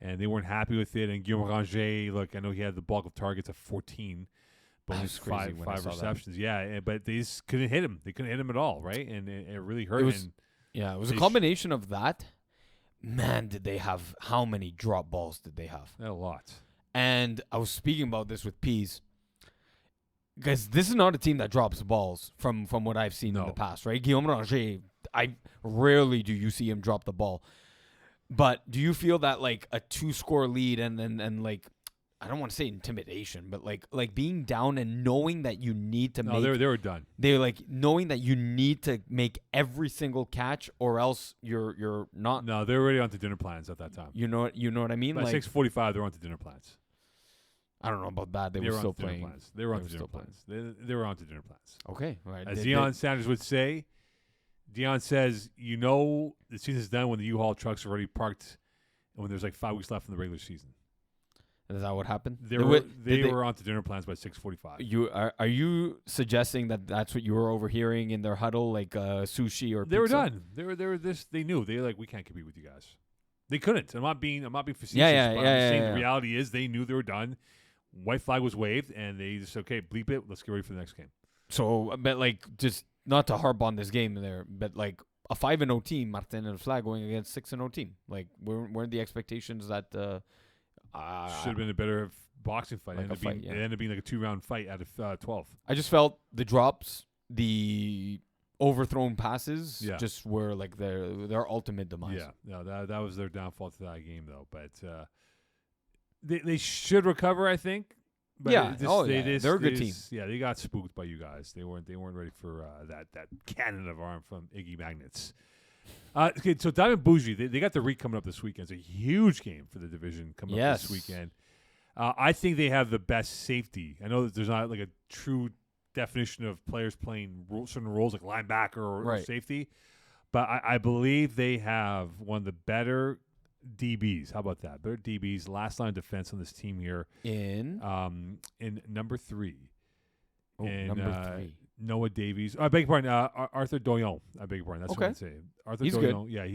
And they weren't happy with it. And Guillaume Ranger, look, I know he had the bulk of targets of 14, but was five crazy when I saw receptions. Yeah, but they just couldn't hit him. They couldn't hit him at all, right? And it really hurt. It was a combination of that. Man, did they have how many drop balls did they have? A lot. And I was speaking about this with Pease. Because this is not a team that drops balls from what I've seen in the past, right? Guillaume Ranger, I rarely do you see him drop the ball. But do you feel that like a 2-score lead and like, I don't want to say intimidation, but like being down and knowing that you need to make. No, they were done. They're like knowing that you need to make every single catch, or else you're not. No, they were already on to dinner plans at that time. You know what I mean? By Like 6:45, they were on to dinner plans. I don't know about that. They were were on still to dinner playing. plans. They were on They to were dinner still plans. They were on to dinner plans. Okay, right. As Deion Sanders would say, Deion says, the season's done when the U-Haul trucks are already parked and when there's like 5 weeks left in the regular season. Is that what happened? They were on to dinner plans by 6:45. You are you suggesting that that's what you were overhearing in their huddle, like sushi or They were pizza? done. They were this. They knew. They were like, we can't compete with you guys. They couldn't. I'm not being facetious. Yeah, but yeah, I'm just saying yeah. the reality is they knew they were done. White flag was waved, and they just okay, bleep it. Let's get ready for the next game. So, but like, just not to harp on this game there, but like a 5-0 team, Martin and Flag going against 6-0 team. Like, weren't the expectations that Should have been a better boxing fight. Like It ended up being like a 2-round fight out of 12. I just felt the drops, the overthrown passes, Yeah. just were like their ultimate demise. Yeah, no, that was their downfall to that game though. But they should recover, I think. But Yeah. They're a good team. Yeah, they got spooked by you guys. They weren't ready for that cannon of arm from Iggy Magnets. Okay, so Diamond Bougie, they got the REIT coming up this weekend. It's a huge game for the division coming up this weekend. I think they have the best safety. I know that there's not like a true definition of players playing certain roles like linebacker or safety, but I believe they have one of the better DBs. How about that? Better DBs, last line of defense on this team here. In number 3. number 3. Noah Davies. I beg your pardon. Arthur Doyon. I beg your pardon. That's what I'm saying. Arthur He's Doyon. Yeah,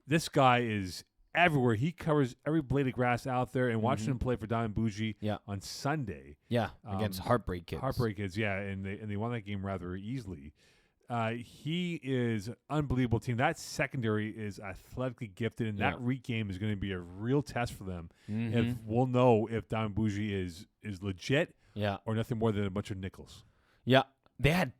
this guy is everywhere. He covers every blade of grass out there. And watching him play for Diamond Bougie on Sunday. Yeah, against Heartbreak Kids. Heartbreak Kids, yeah, and they won that game rather easily. He is an unbelievable team. That secondary is athletically gifted, and that REIT game is going to be a real test for them. If we'll know if Diamond Bougie is legit or nothing more than a bunch of nickels. Yeah, they had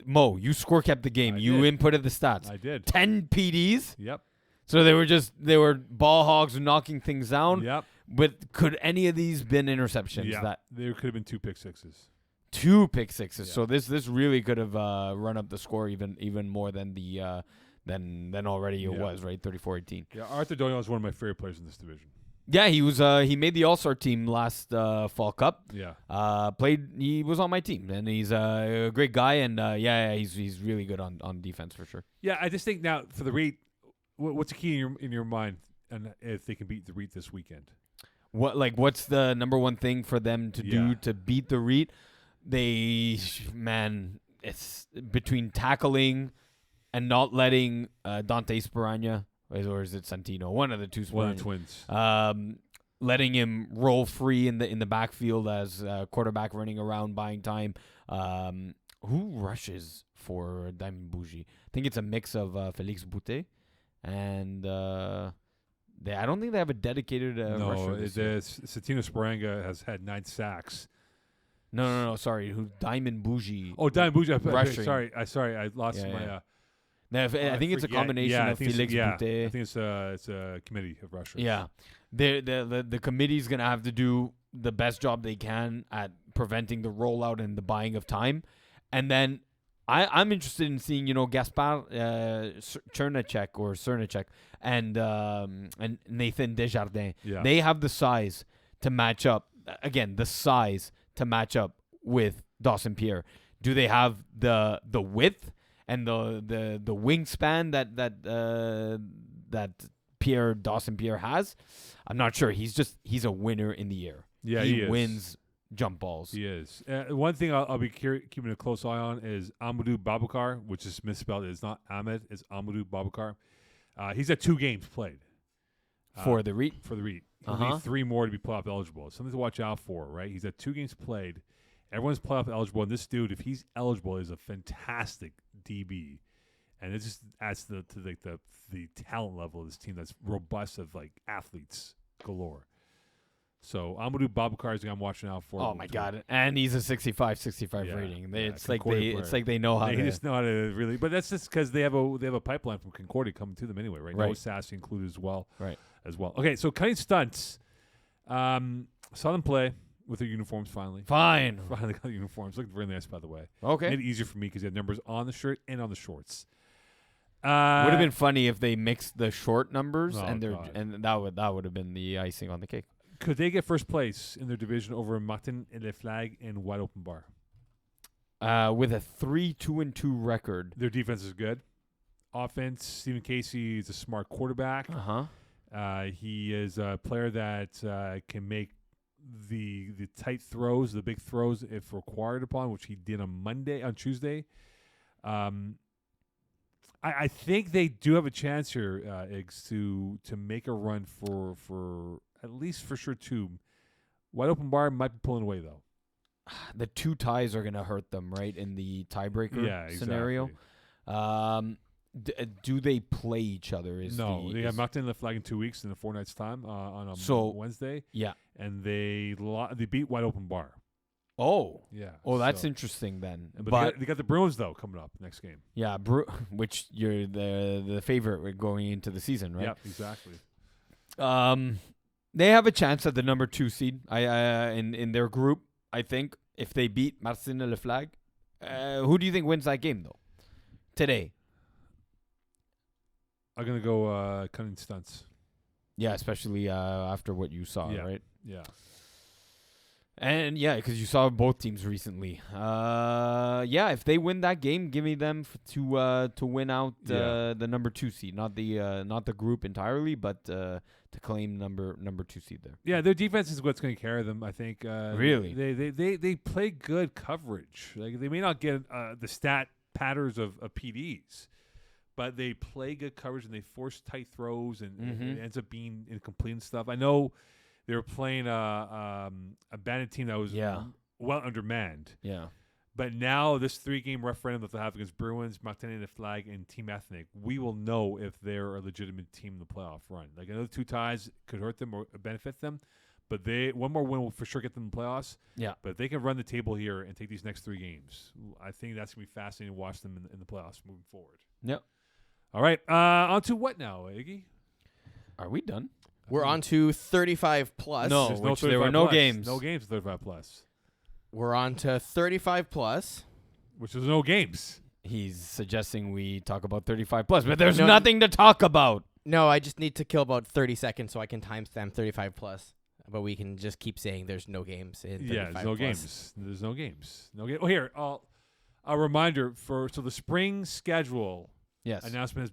Mo. You score kept the game. You inputted the stats. I did. 10 PDs. Yep. So they were ball hogs knocking things down. Yep. But could any of these been interceptions? Yeah. There could have been 2 pick sixes. 2 pick sixes. Yeah. So this really could have run up the score even more than the than already it was, right? 34-18. Yeah, Arthur Doyon is one of my favorite players in this division. Yeah, he was. He made the All-Star team last Fall Cup. Yeah. He was on my team, and he's a great guy. And he's really good on defense for sure. Yeah, I just think now for the REIT, what's the key in your mind, and if they can beat the REIT this weekend? What's the number one thing for them to do to beat the REIT? It's between tackling and not letting Dante Sparagna, or is it Santino? One of the two. One of the twins. Letting him roll free in the backfield as quarterback running around buying time. Who rushes for Diamond Bougie? I think it's a mix of Felix Boutet and I don't think they have a dedicated rusher. No, Santino Sparanga has had 9 sacks. No. Sorry, Diamond Bougie? Oh, Diamond Bougie. Rushing. Sorry, I lost my. I think it's a combination of Felix Boutet. I think it's a committee of rushers. Yeah, the committee's gonna have to do the best job they can at preventing the rollout and the buying of time, and then I'm interested in seeing Gaspar Cernacek and Nathan Desjardins. Yeah. They have the size to match up. Again, the size to match up with Dawson Pierre. Do they have the width and the wingspan that Dawson Pierre has? I'm not sure. He's a winner in the air. Yeah, he is. wins jump balls. He is. One thing I'll be keeping a close eye on is Amadou Babakar, which is misspelled. It's not Ahmed. It's Amadou Babakar. He's at 2 games played. For the REIT? For the REIT. He'll need 3 more to be playoff eligible. Something to watch out for, right? He's at 2 games played. Everyone's playoff eligible, and this dude, if he's eligible, is a fantastic DB. And it just adds to the talent level of this team that's robust of like athletes galore. So Amadou Babacar is the guy I'm watching out for. Oh my God! And he's a 65 Yeah, rating. yeah, It's like Concordia it's player. like they know how They to. just know how to really, but that's just because they have a pipeline from Concordia coming to them anyway, right? Right. No Sassy included as well. Right. As well. Okay, so cutting stunts. Saw them play with their uniforms finally. Fine. Finally got uniforms. Looked really nice, by the way. Okay. Made it easier for me because they had numbers on the shirt and on the shorts. Would have been funny if they mixed the short numbers Oh, and God. that would have been the icing on the cake. Could they get first place in their division over Martin and Le Flag and Wide Open Bar? With a 3-2-2 record. Their defense is good. Offense, Stephen Casey is a smart quarterback. He is a player that can make the tight throws, the big throws if required upon, which he did on Tuesday. I think they do have a chance here, Iggs, to make a run for at least for sure two. Wide Open Bar might be pulling away though. The two ties are going to hurt them, right, in the tiebreaker scenario. Exactly. Do they play each other? No, they got Martin and Le Flag in 2 weeks in a 4 nights time on Wednesday. Yeah. And they beat Wide Open Bar. Oh. Yeah. Oh, that's so. interesting then. But they got the Bruins though coming up next game. Yeah, which you're the favorite going into the season, right? Yeah, exactly. They have a chance at the number 2 seed. In their group, I think if they beat Martin and Le Flag, who do you think wins that game though? Today. I'm gonna go cutting stunts. Yeah, especially after what you saw, right? Yeah. And yeah, because you saw both teams recently. If they win that game, give me them to win out the number 2 seed, not the group entirely, but to claim number 2 seed there. Yeah, their defense is what's going to carry them. I think. Really, they play good coverage. Like they may not get the stat patterns of PDs, but they play good coverage and they force tight throws and it ends up being incomplete and stuff. I know. They were playing a bandit team that was well undermanned. Yeah. But now this 3-game referendum that they'll have against Bruins, Martin and the Flag, and Team Ethnic, we will know if they're a legitimate team in the playoff run. Like another 2 ties could hurt them or benefit them, but one more win will for sure get them in the playoffs. Yeah. But if they can run the table here and take these next 3 games, I think that's gonna be fascinating to watch them in the playoffs moving forward. Yep. All right. On to what now, Iggy? Are we done? We're on to 35 plus. No, There's which there were 35 no plus. games. No games 35 plus. We're on to 35 plus. Which is no games. He's suggesting we talk about 35 plus, but there's No. nothing to talk about. No, I just need to kill about 30 seconds so I can timestamp 35 plus. But we can just keep saying there's no games in 35 Yeah, there's no plus. games. There's no games. No game. Oh, here, a reminder so the spring schedule Yes. announcement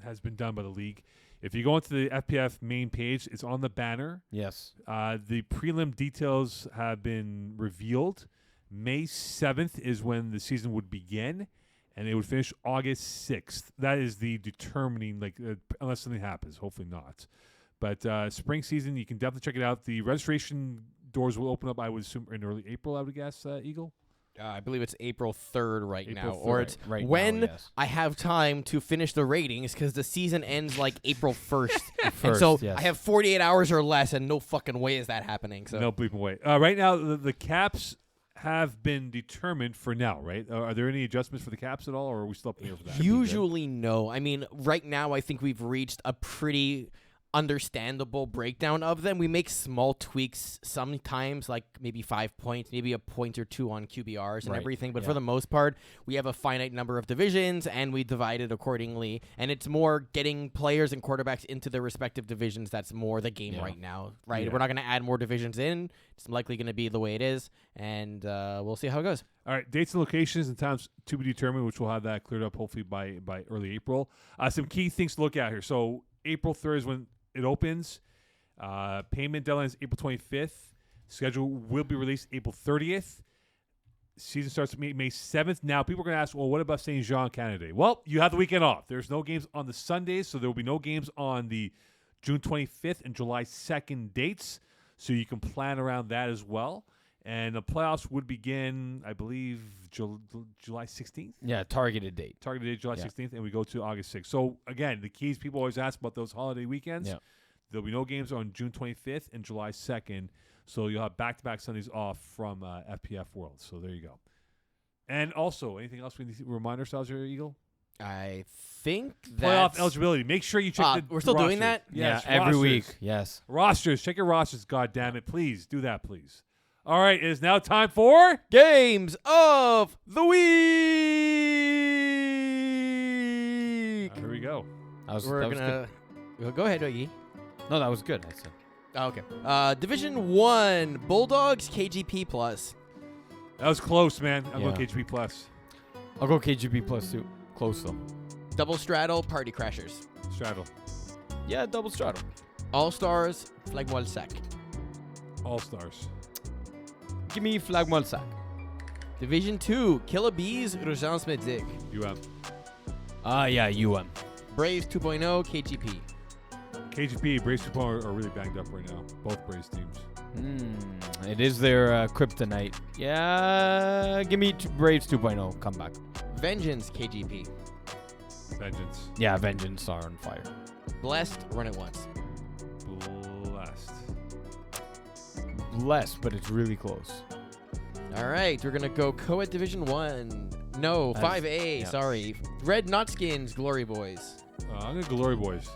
has been done by the league. If you go into the FPF main page, it's on the banner. Yes. The prelim details have been revealed. May 7th is when the season would begin, and it would finish August 6th. That is the determining, unless something happens. Hopefully not. But spring season, you can definitely check it out. The registration doors will open up, I would assume, in early April, I would guess, Eagle? I believe it's April 3rd right April now. 3rd. Or it's Right when now, yes. I have time to finish the ratings because the season ends like April 1st. And First, so yes. I have 48 hours or less, and no fucking way is that happening. So No bleeping way. Right now, the caps have been determined for now, right? Are there any adjustments for the caps at all, or are we still up in the air for that? Usually, no. I mean, right now, I think we've reached a pretty understandable breakdown of them. We make small tweaks sometimes, like maybe 5 points, maybe a point or 2 on QBRs and Right. everything. But Yeah. for the most part, we have a finite number of divisions, and we divide it accordingly. And it's more getting players and quarterbacks into their respective divisions. That's more the game Yeah. right now, right? Yeah. We're not going to add more divisions in. It's likely going to be the way it is, and we'll see how it goes. All right, dates and locations and times to be determined, which we'll have that cleared up hopefully by early April. Some key things to look at here. So April 3rd is when it opens. Payment deadline is April 25th. Schedule will be released April 30th. Season starts May 7th. Now, people are going to ask, well, what about St. Jean Canada Day? Well, you have the weekend off. There's no games on the Sundays, so there will be no games on the June 25th and July 2nd dates, so you can plan around that as well. And the playoffs would begin, I believe, July 16th. Yeah, targeted date. Targeted date July Yeah. 16th, and we go to August 6th. So, again, the keys people always ask about those holiday weekends. Yeah. There'll be no games on June 25th and July 2nd. So you'll have back-to-back Sundays off from FPF World. So there you go. And also, anything else we need to remind ourselves here, Eagle? I think Playoff that's eligibility. Make sure you check the we're still doing rosters. that? Yes, every rosters. week. Yes. Rosters. Check your rosters, God damn it. Please do that, please. All right, it is now time for Games of the week. here we go. We're that was gonna go ahead, Ogie. good. No, that was good. I said. Oh, okay. Division 1 Bulldogs KGP plus. That was close, man. I'm Yeah. going KGP plus. I'll go KGB plus too. Close though. Double Straddle Party Crashers. Straddle. Yeah, double straddle. All Stars Flagmoil Sac. All stars. Give me Flagmol sack. Division 2 Killer Bees Urgence Medic. UM. Yeah, UM. Braves 2.0 KGP. KGP, Braves 2.0 are really banged up right now. Both Braves teams. It is their kryptonite. Yeah, give me Braves 2.0. Come back. Vengeance KGP. Vengeance. Yeah, Vengeance are on fire. Blessed Run It Once. Blessed. Less, but it's really close. All right, we're gonna go co-ed Division 1. No, 5A. yeah. Sorry, Red Knotskins Glory Boys. I'm going to Glory Boys.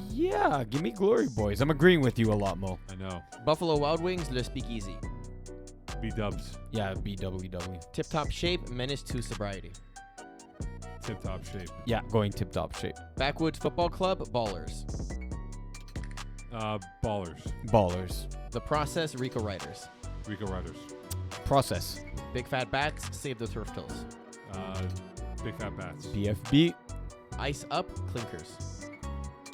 Yeah, give me Glory Boys. I'm agreeing with you a lot, Mo. I know. Buffalo Wild Wings Le Speakeasy. B-dubs. Yeah, BWW. Tip Top Shape Menace to Sobriety. Tip-top shape. Yeah, going tip-top shape. Backwoods Football Club Ballers. Ballers. Ballers. The Process Rico Riders. Rico Riders. Process. Big Fat Bats Save the Turf Tills. Big Fat Bats. BFB. Ice Up Clinkers.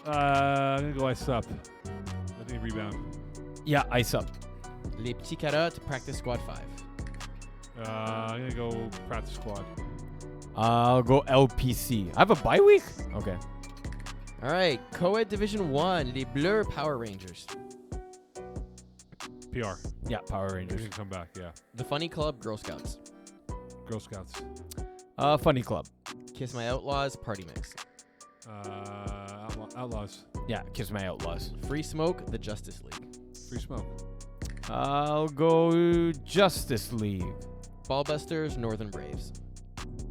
I'm going to go ice up. I think rebound. Yeah, ice up. Les Petits Carottes Practice Squad 5. I'm going to go practice squad. I'll go LPC. I have a bye week? Okay. All right, co-ed Division 1 Les Bleus Power Rangers. PR. Yeah, Power They Rangers. can come back, yeah. The Funny Club Girl Scouts. Girl Scouts. Funny Club. Kiss My Outlaws Party Mix. Outlaws. Yeah, Kiss My Outlaws. Free Smoke The Justice League. Free smoke. I'll go Justice League. Ballbusters Northern Braves.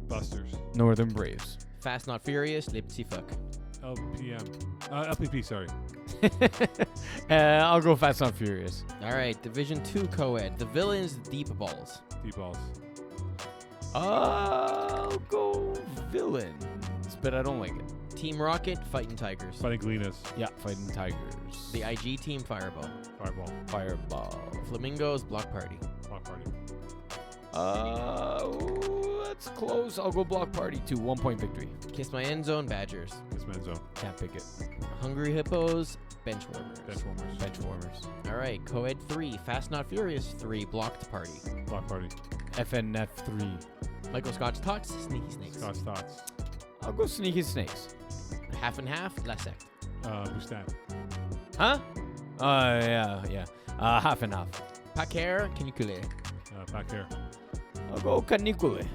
Busters. Northern Braves. Fast Not Furious Les Petits Fuck. LPP, sorry. I'll go Fast and Furious. All right, Division 2 co-ed The Villains Deep Balls. Deep balls. I'll go Villains, but I don't like it. Team Rocket Fighting Tigers. Fighting Glenas. Yeah, Fighting Tigers. The IG Team Fireball. Fireball. Fireball. Flamingos Block Party. Block party. That's close. I'll go Block Party 2. 1 point victory. Kiss My End Zone Badgers. This man's zone. Can't pick it. Hungry Hippos Benchwarmers. Benchwarmers. Benchwarmers. All right, co-ed 3 Fast Not Furious 3 Blocked Party. Block party. FNF 3. Michael Scotch Tots Sneaky Snakes. Scott's thoughts. I'll go Sneaky Snakes. Half and Half La Secte. Bustan. Huh? Yeah. Half and half. Paquer Canicule. Back here. I'll go Canicule.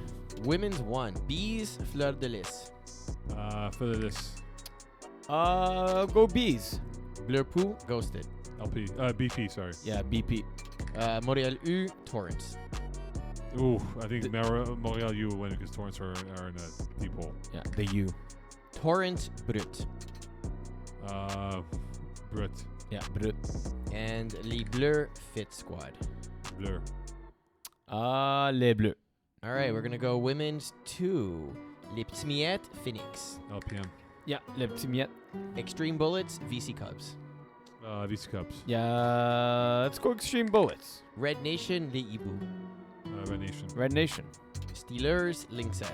Women's 1 Bees Fleur de Lis. For this. Go Bees. Bleu Pou Ghosted. LP. BP, sorry. Yeah, BP. Montréal U Torrents. Ooh, I think Montreal U will win because Torrents are in a deep hole. Yeah, the U. Torrent Brut. Brit. Yeah, Brut. And Les Bleus Fit Squad. Blur. Les Bleus. All right, we're going to go women's 2 Les Petits Miettes Phoenix. LPM. Yeah, Les Petits Miettes. Extreme Bullets VC Cubs. VC Cubs. Yeah, let's go Extreme Bullets. Red Nation Les Hiboux. Red Nation. Red Nation. Steelers Lynxet.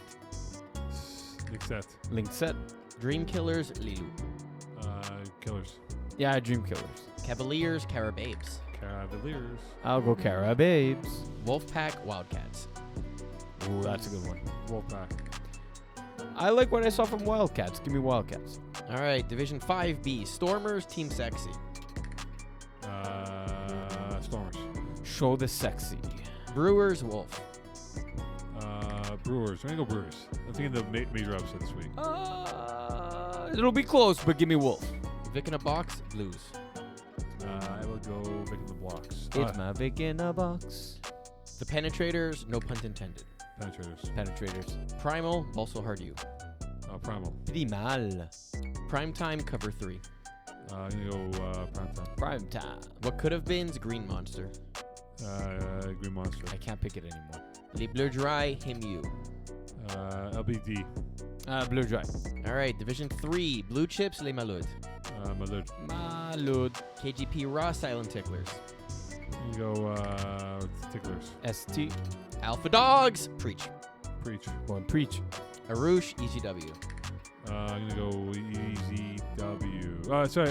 Nixet. Link Set. Dream Killers Les Loups. Killers. Yeah, Dream Killers. Cavaliers Carababes. Cavaliers. I'll go Cara Babes. Wolfpack Wildcats. Ooh, that's a good one. Wolfpack. I like what I saw from Wildcats. Give me Wildcats. All right, Division 5B Stormers Team Sexy. Stormers. Show the sexy. Brewers Wolf. Brewers. I'm going to go Brewers. I'm thinking the major upset this week. It'll be close, but give me Wolf. Vic in a box, Blues. I will go Vic in the Blocks. It's my Vic in a box. The Penetrators, no pun intended. Penetrators. Primal, also hard you. Primal. Primal. Primetime, cover 3. I'm going to go Primetime. Prime time. What could have been's Green Monster. Green Monster. I can't pick it anymore. Les Bleus Dry, him you. LBD. Blue Dry. All right, Division 3, Blue Chips, Les Malouds. Malud. Malud. KGP Raw, Silent Ticklers. You go Ticklers. ST. Alpha Dogs, Preach. Preach. Going preach. Arush, EGW. I'm gonna go EZW. Sorry.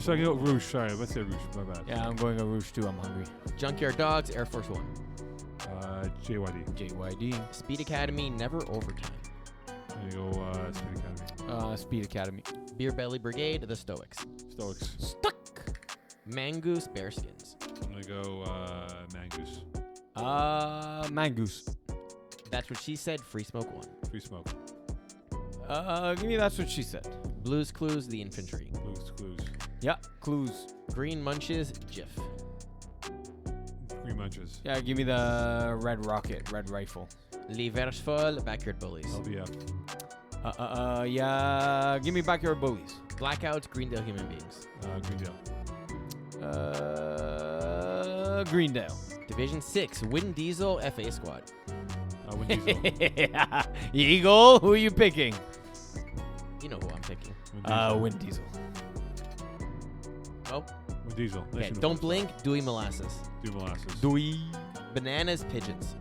So I can go Rouge. Sorry, let's say Rouge. My bad. Yeah, I'm going a Rouge too. I'm hungry. Junkyard Dogs, Air Force One. JYD. JYD. Speed Academy, Never Overtime. I'm gonna go Speed Academy. Speed Academy. Beer Belly Brigade, The Stoics. Stoics. Stuck. Mangoose, Bearskins. I'm gonna go Mangoose. Mangoose. That's What She Said, Free Smoke 1. Free Smoke. Give me That's What She Said. Blues Clues, The Infantry. Clues. Yeah, Clues. Green Munches, Jiff. Green Munches. Yeah, give me the Red Rocket, Red Rifle. Les Verges Folles, Backyard Bullies. LBF. Yeah, give me Backyard Bullies. Blackouts, Greendale Human Beings. Greendale. Greendale. Division 6, Win Diesel, FA Squad. Win Diesel. Eagle, who are you picking? You know who I'm picking. Win Diesel. Oh, Win Diesel. okay. Don't blink, Dewey Molasses. Do Molasses. Dewey. Bananas, Pigeons.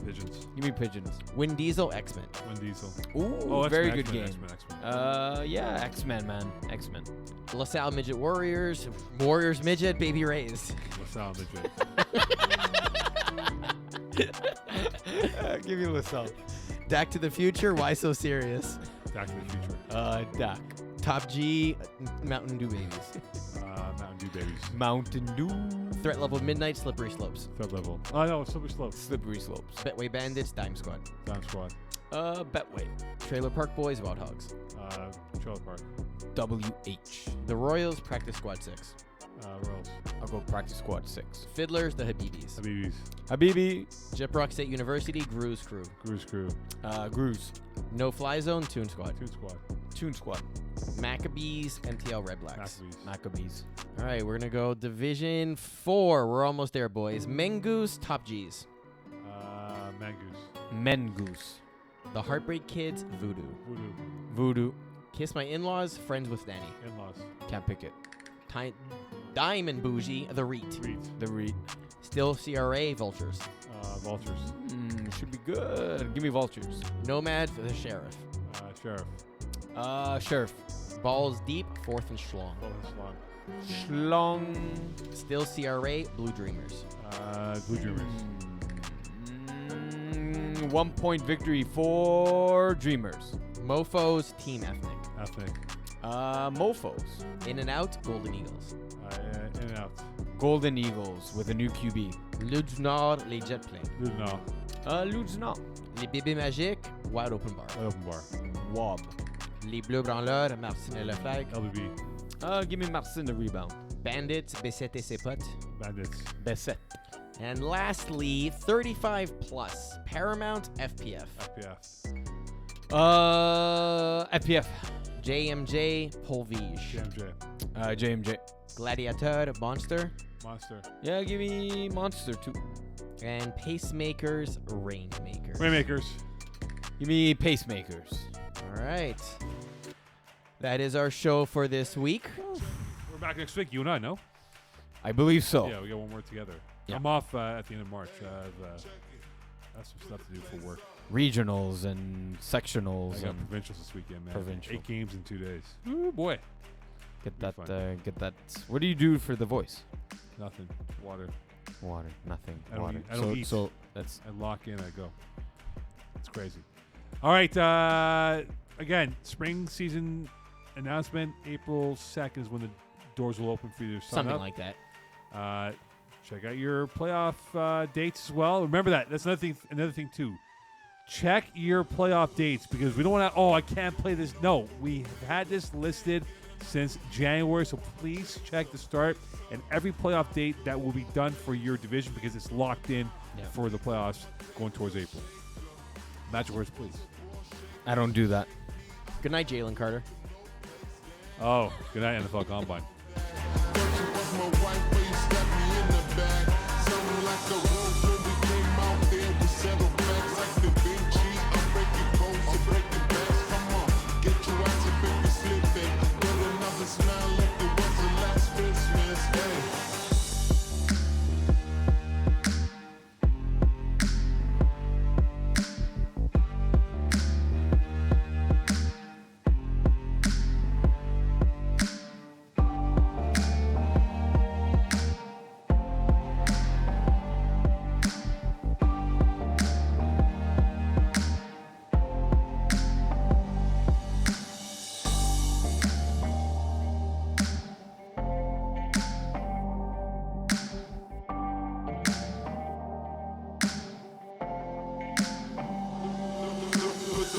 Pigeons. Give me Pigeons. Win Diesel, X-Men. Win Diesel. Ooh, X-Men, very good X-Men, game. X-Men. Yeah, X-Men, man. X-Men. LaSalle Midget Warriors. Warriors Midget, Baby Rays. LaSalle Midget. Give me LaSalle. Back to the Future, Why So Serious? Back to the Future. Dak. Top G, Mountain Dew Babies. Mountain Dew Babies. Mountain Dew. Threat Level Midnight, Slippery Slopes. Third level. Oh no, Slippery Slopes. Slippery Slopes. Betway Bandits, Dime Squad. Down Squad. Betway. Trailer Park Boys, Wild Hogs. Trailer Park. WH. The Royals, Practice Squad 6. Royals. I'll go Practice Squad 6. Fiddlers, The Habibis. Habibis. Habibi. Gyprock State University, Gru's Crew. Cruise Crew. Grooves. No Fly Zone, Toon Squad. Toon Squad. Toon Squad. Maccabees, MTL Red Blacks. Maccabees. All right, we're going to go Division 4. We're almost there, boys. Mengoose, Top Gs. Mangoose. Mengoose. The Heartbreak Kids, Voodoo. Voodoo. Kiss My In-Laws, Friends with Danny. In-laws. Can't pick it. Diamond Bougie, The Reet. The Reed. Still CRA, Vultures. Vultures. Should be good. Give me Vultures. Nomad, The Sheriff. Sheriff. Sheriff. Balls Deep, 4th and Schlong. Schlong. Still CRA, Blue Dreamers. Blue Dreamers. 1 point victory for Dreamers. Mofos, Team Ethnic. Ethnic. Mofos. In and Out, Golden Eagles. In and Out. Golden Eagles with a new QB. Ludes Nord, Les Jet Planes. No. Lieutenant. Les Bébés Magiques, Wide Open Bar. Open bar. Wob. Les Bleus Branleurs, Martin et Leflag. LBB. Give me Marcin the rebound. Bandits, B7 et ses potes. Bandits. Besset. And lastly, 35 plus, Paramount FPF. FPF. JMJ, Polvige. JMJ. Gladiateur, Monster. Monster. Yeah, give me Monster too. And Pacemakers, Rainmaker. Rainmakers. Give me Pacemakers. All right. That is our show for this week. We're back next week, you and I, no? I believe so. Yeah, we got one more together. Yeah. I'm off at the end of March. That's some stuff to do for work. Regionals and I sectionals got and provincials this weekend, man. Provincial. 8 games in 2 days. Ooh, boy. get Be that. What do you do for the voice? Nothing. Water. Water. Nothing. I don't Water. eat- I don't eat. So that's I lock in, I go. It's crazy. All right. Again, spring season announcement. April 2nd is when the doors will open for you to sign Something up. like that. Check out your playoff dates as well. Remember that. That's another thing. Another thing too. Check your playoff dates because we don't want to. Oh, I can't play this. No, we have had this listed since January. So please check the start and every playoff date that will be done for your division because it's locked in for the playoffs going towards April. Magic words, please. I don't do that. Good night, Jalen Carter. Oh, good night, NFL Combine. My wife, but you stabbed me in the back. Something like a